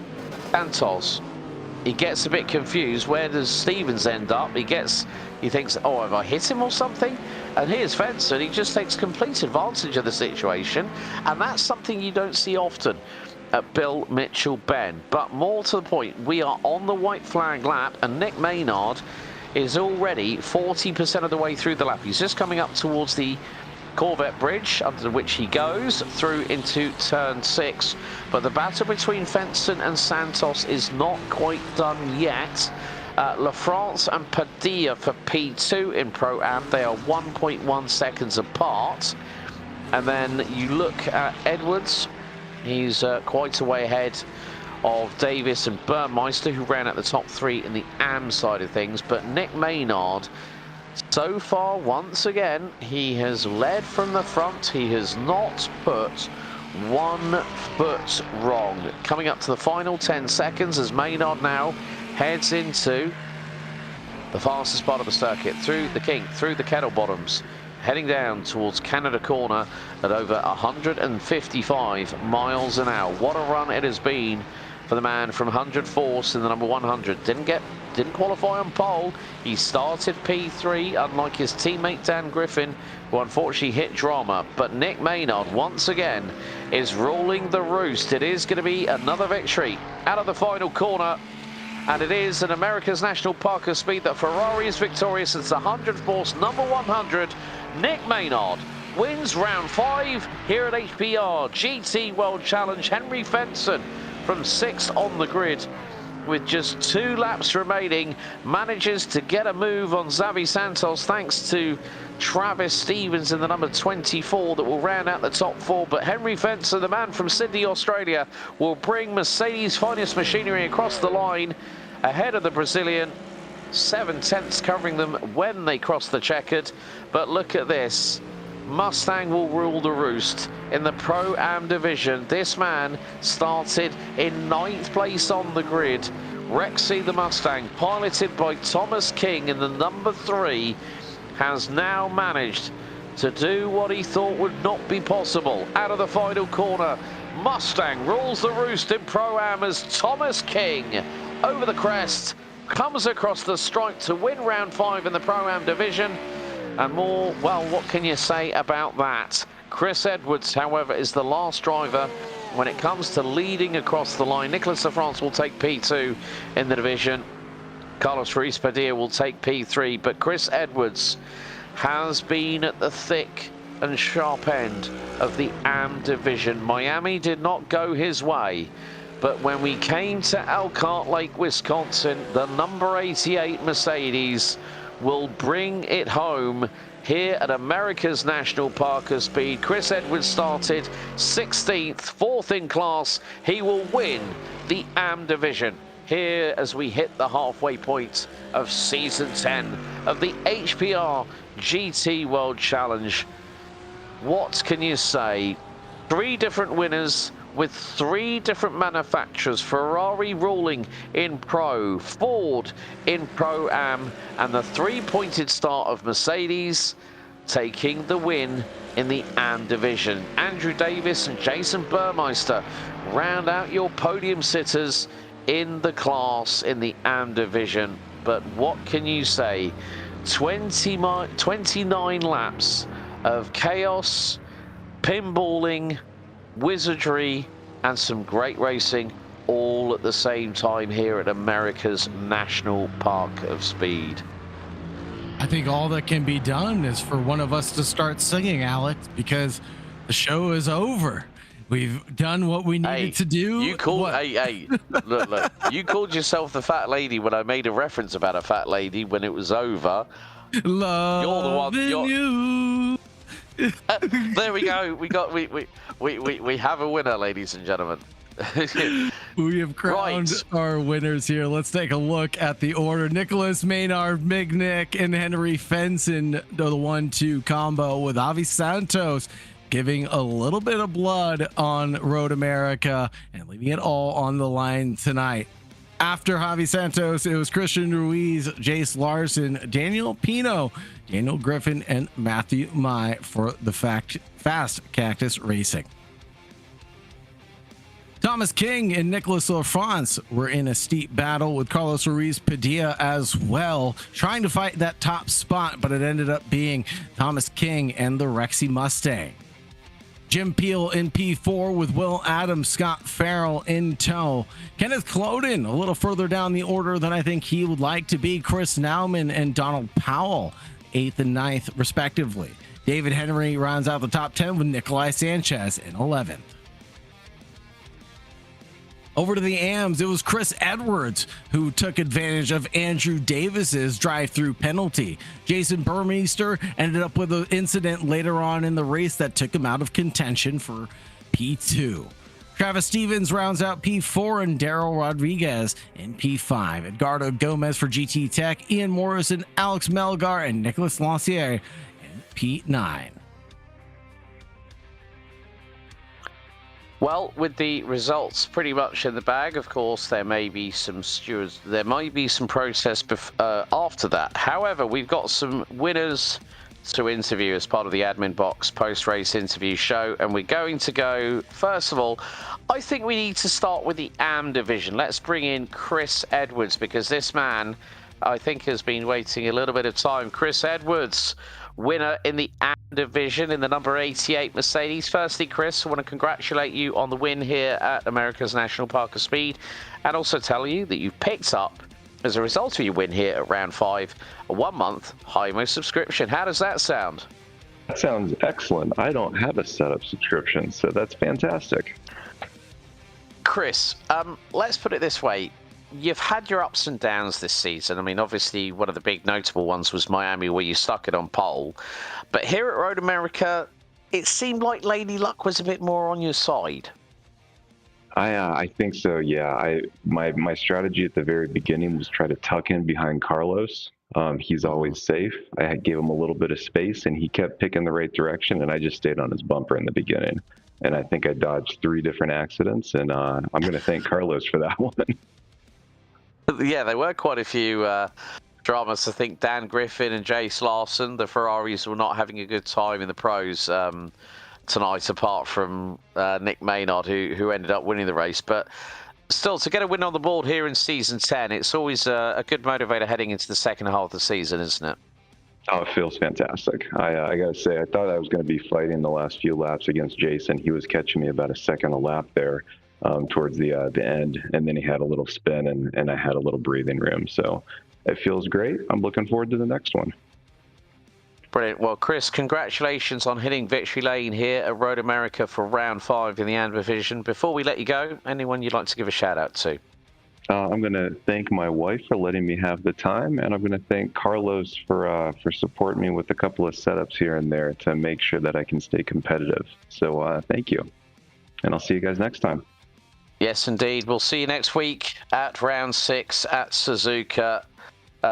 Santos, he gets a bit confused. Where does Stevens end up? He thinks, oh, have I hit him or something? And here's Fenson. He just takes complete advantage of the situation. And that's something you don't see often at Bill Mitchell Bend. But more to the point, we are on the white flag lap, and Nick Maynard is already 40% of the way through the lap. He's just coming up towards the Corvette Bridge, under which he goes through into turn 6. But the battle between Fenson and Santos is not quite done yet. La France and Padilla for P2 in Pro-Am. They are 1.1 seconds apart. And then you look at Edwards. He's quite a way ahead of Davis and Burmeister, who ran at the top 3 in the AM side of things. But Nick Maynard, so far, once again, he has led from the front. He has not put 1 foot wrong. Coming up to the final 10 seconds as Maynard now heads into the fastest part of the circuit, through the kink, through the kettle bottoms, heading down towards Canada Corner at over 155 miles an hour. What a run it has been for the man from 100 Force in the number 100. Didn't qualify on pole. He started P3, unlike his teammate Dan Griffin, who unfortunately hit drama. But Nick Maynard, once again, is ruling the roost. It is going to be another victory out of the final corner. And it is an America's National Park of Speed that Ferrari is victorious. It's the 100 Force number 100. Nick Maynard wins round 5 here at HPR GT World Challenge. Henry Fenson from 6th on the grid with just 2 laps remaining manages to get a move on Xavi Santos thanks to Travis Stevens in the number 24 that will round out the top 4. But Henry Fenson, the man from Sydney, Australia, will bring Mercedes' finest machinery across the line ahead of the Brazilian. 7 tenths covering them when they cross the checkered. But look at this. Mustang will rule the roost in the Pro-Am division. This man started in 9th place on the grid. Rexy the Mustang, piloted by Thomas King in the number 3, has now managed to do what he thought would not be possible. Out of the final corner, Mustang rules the roost in Pro-Am as Thomas King, over the crest, comes across the stripe to win round 5 in the Pro-Am division. And more, well, what can you say about that? Chris Edwards, however, is the last driver when it comes to leading across the line. Nicolas Lafrance will take P2 in the division. Carlos Ruiz Padilla will take P3, but Chris Edwards has been at the thick and sharp end of the AM division. Miami did not go his way, but when we came to Elkhart Lake, Wisconsin, the number 88 Mercedes will bring it home here at America's National Park of Speed. Chris Edwards started 16th, 4th in class. He will win the AM division here as we hit the halfway point of season 10 of the HPR GT World Challenge. What can you say? 3 different winners with 3 different manufacturers. Ferrari ruling in Pro, Ford in Pro-Am, and the 3-pointed start of Mercedes taking the win in the AM division. Andrew Davis and Jason Burmeister round out your podium sitters in the class in the AM division. But what can you say? 29 laps of chaos, pinballing, wizardry, and some great racing all at the same time here at America's National Park of Speed. I think all that can be done is for one of us to start singing, Alex, because the show is over. We've done what we needed to do. You called, look, you called yourself the fat lady when I made a reference about a fat lady when it was over. Love You're the one. you. There we go. We have a winner, ladies and gentlemen. We have crowned our winners here. Let's take a look at the order. Nicholas Maynard, Big Nick, and Henry Fenson, the 1-2 combo with Avi Santos giving a little bit of blood on Road America and leaving it all on the line tonight. After Javi Santos, it was Christian Ruiz, Jace Larson, Daniel Pino, Daniel Griffin, and Matthew Mai for the Fast Cactus Racing. Thomas King and Nicholas LaFrance were in a steep battle with Carlos Ruiz Padilla as well, trying to fight that top spot, but it ended up being Thomas King and the Rexy Mustang. Jim Peel in P4 with Will Adams, Scott Farrell in tow. Kenneth Cloden a little further down the order than I think he would like to be. Chris Nauman and Donald Powell, 8th and 9th respectively. David Henry rounds out the top 10 with Nikolai Sanchez in 11th. Over to the AMs, it was Chris Edwards who took advantage of Andrew Davis's drive-through penalty. Jason Burmeister ended up with an incident later on in the race that took him out of contention for P2. Travis Stevens rounds out P4 and Daryl Rodriguez in P5. Edgardo Gomez for GT Tech, Ian Morrison, Alex Melgar, and Nicholas Lancier in P9. Well, with the results pretty much in the bag, of course, there may be some process after that. However, we've got some winners to interview as part of the Admin Box post-race interview show, and we're going to go, first of all, I think we need to start with the AM division. Let's bring in Chris Edwards, because this man, I think, has been waiting a little bit of time. Chris Edwards, winner in the AM division in the number 88 Mercedes. Firstly, Chris, I want to congratulate you on the win here at America's National Park of Speed, and also tell you that you've picked up, as a result of your win here at round 5, a 1-month HIMO subscription. How does that sound? That sounds excellent. I don't have a setup subscription, so that's fantastic. Chris, let's put it this way. You've had your ups and downs this season. I mean, obviously, one of the big notable ones was Miami, where you stuck it on pole. But here at Road America, it seemed like Lady Luck was a bit more on your side. I think so, yeah. My strategy at the very beginning was try to tuck in behind Carlos. He's always safe. I gave him a little bit of space, and he kept picking the right direction, and I just stayed on his bumper in the beginning. And I think I dodged 3 different accidents, and I'm going to thank Carlos for that one. Yeah, there were quite a few dramas. I think Dan Griffin and Jace Larson, the Ferraris, were not having a good time in the pros tonight, apart from Nick Maynard, who ended up winning the race. But still, to get a win on the board here in Season 10, it's always a good motivator heading into the second half of the season, isn't it? Oh, it feels fantastic. I got to say, I thought I was going to be fighting the last few laps against Jason. He was catching me about a second a lap there. Towards the end, and then he had a little spin, and I had a little breathing room. So it feels great. I'm looking forward to the next one. Brilliant. Well, Chris, congratulations on hitting victory lane here at Road America for round 5 in the AM division. Before we let you go, anyone you'd like to give a shout out to? I'm going to thank my wife for letting me have the time, and I'm going to thank Carlos for supporting me with a couple of setups here and there to make sure that I can stay competitive. So thank you, and I'll see you guys next time. Yes, indeed. We'll see you next week at round 6 at Suzuka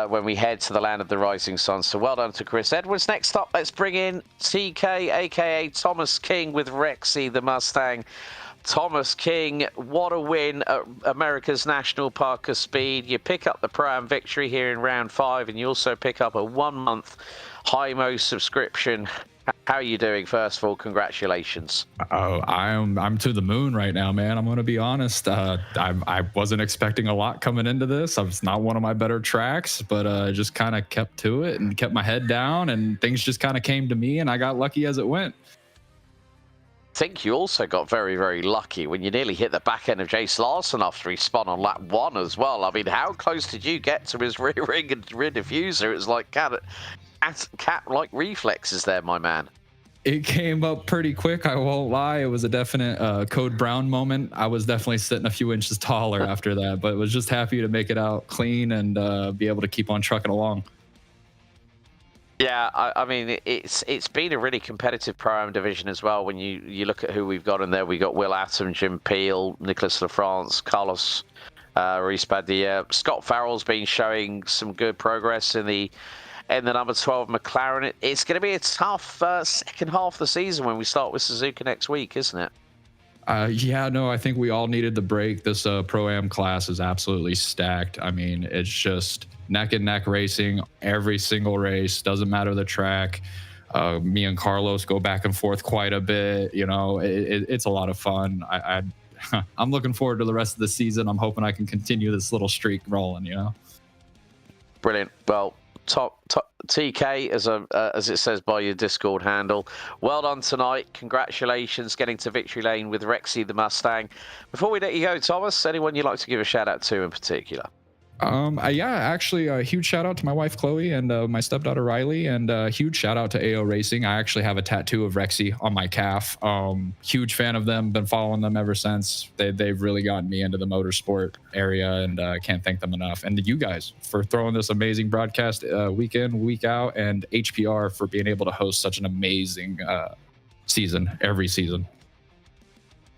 when we head to the land of the rising sun. So well done to Chris Edwards. Next up, let's bring in TK, a.k.a. Thomas King, with Rexy the Mustang. Thomas King, what a win at America's National Park of Speed. You pick up the Pro-Am victory here in round 5, and you also pick up a 1-month HIMO subscription. How are you doing? First of all, congratulations. Oh, I'm to the moon right now, man. I'm going to be honest. I wasn't expecting a lot coming into this. It's not one of my better tracks, but just kind of kept to it and kept my head down, and things just kind of came to me, and I got lucky as it went. think you also got very, very lucky when you nearly hit the back end of Jace Larson after he spun on lap 1 as well. I mean, how close did you get to his rear ring and rear diffuser? It was like cat-like reflexes there, my man. It came up pretty quick, I won't lie. It was a definite Code Brown moment. I was definitely sitting a few inches taller after that, but was just happy to make it out clean and be able to keep on trucking along. Yeah, I mean, it's been a really competitive Pro-Am division as well. When you look at who we've got in there, we got Will Atom, Jim Peel, Nicholas LaFrance, Carlos Rees-Padilla. Scott Farrell's been showing some good progress in the number 12 McLaren. It's going to be a tough second half of the season when we start with Suzuka next week, isn't it? Yeah, no, I think we all needed the break. This Pro-Am class is absolutely stacked. I mean, it's just neck and neck racing every single race. Doesn't matter the track. Me and Carlos go back and forth quite a bit. You know, it's a lot of fun. I'm looking forward to the rest of the season. I'm hoping I can continue this little streak rolling, you know? Brilliant. Well, top TK, as it says by your Discord handle. Well done tonight. Congratulations getting to victory lane with Rexy the Mustang. Before we let you go, Thomas, anyone you'd like to give a shout out to in particular? Yeah, actually, a huge shout out to my wife Chloe and my stepdaughter Riley, and a huge shout out to AO Racing. I actually have a tattoo of Rexy on my calf. Huge fan of them. Been following them ever since. They've really gotten me into the motorsport area, and can't thank them enough. And you guys for throwing this amazing broadcast week in, week out, and HPR for being able to host such an amazing season every season.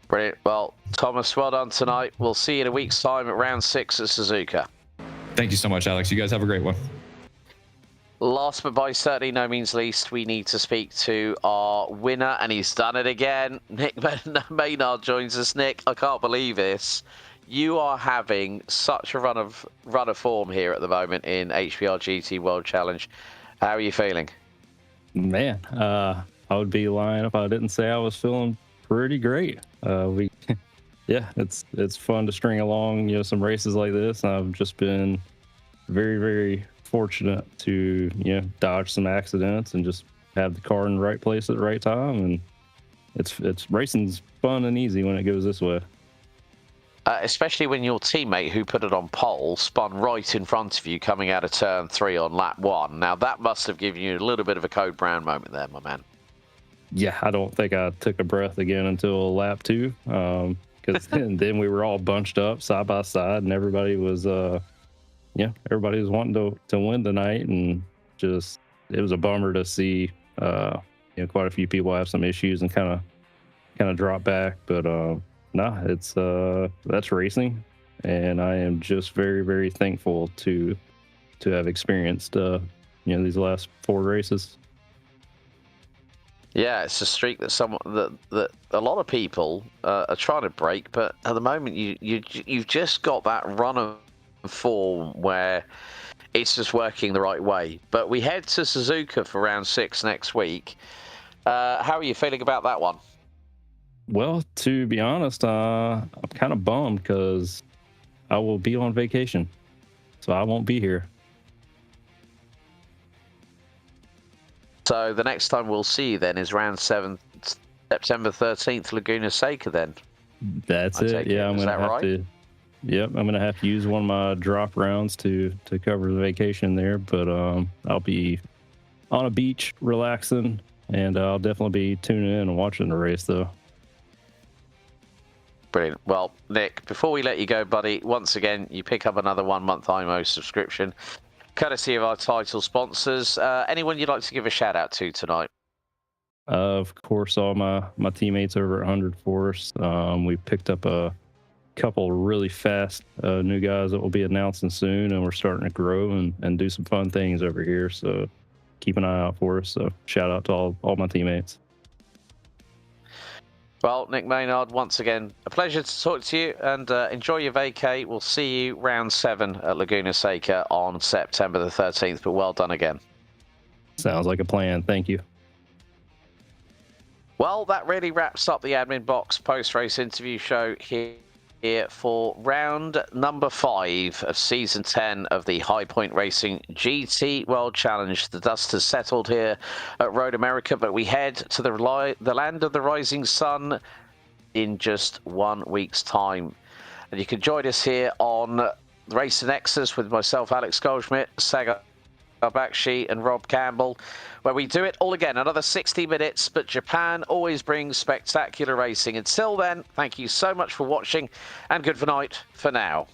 Brilliant. Well, Thomas, well done tonight. We'll see you in a week's time at round 6 at Suzuka. Thank you so much, Alex. You guys have a great one. Last but by certainly no means least, we need to speak to our winner, and he's done it again. Nick Maynard joins us. Nick, I can't believe this. You are having such a run of form here at the moment in HPR GT World Challenge. How are you feeling? Man, I would be lying if I didn't say I was feeling pretty great. Yeah, it's fun to string along, you know, some races like this. I've just been very, very fortunate to, you know, dodge some accidents and just have the car in the right place at the right time. And it's racing's fun and easy when it goes this way. Especially when your teammate who put it on pole spun right in front of you coming out of turn 3 on lap 1. Now that must have given you a little bit of a Code Brown moment there, my man. Yeah, I don't think I took a breath again until lap 2. Because then we were all bunched up side by side, and everybody was everybody was wanting to win tonight, and just it was a bummer to see quite a few people have some issues and kind of drop back. But that's racing, and I am just very, very thankful to have experienced these last 4 races. Yeah, it's a streak that that a lot of people are trying to break, but at the moment you've just got that run of form where it's just working the right way. But we head to Suzuka for round 6 next week. How are you feeling about that one? Well, to be honest, I'm kind of bummed because I will be on vacation, so I won't be here. So the next time we'll see you then is round 7, September 13th, Laguna Seca then. That's it. Yeah, I'm gonna have to. Yep, I'm gonna have to use one of my drop rounds to cover the vacation there. But I'll be on a beach relaxing, and I'll definitely be tuning in and watching the race though. Brilliant. Well, Nick, before we let you go, buddy, once again, you pick up another 1-month IMO subscription, courtesy of our title sponsors. Anyone you'd like to give a shout out to tonight? Of course, all my teammates over at 100 Force. We picked up a couple really fast new guys that will be announcing soon, and we're starting to grow and do some fun things over here. So keep an eye out for us. So shout out to all my teammates. Well, Nick Maynard, once again, a pleasure to talk to you, and enjoy your vacay. We'll see you round 7 at Laguna Seca on September the 13th, but well done again. Sounds like a plan. Thank you. Well, that really wraps up the Admin Box post-race interview show here here for round number 5 of season 10 of the High Point Racing GT World Challenge. The dust has settled here at Road America, but we head to the land of the rising sun in just 1 week's time. And you can join us here on Racer Nexus with myself, Alex Goldschmidt, Saga Bakshi and Rob Campbell, where we do it all again, another 60 minutes, but Japan always brings spectacular racing. Until then, thank you so much for watching, and good night for now.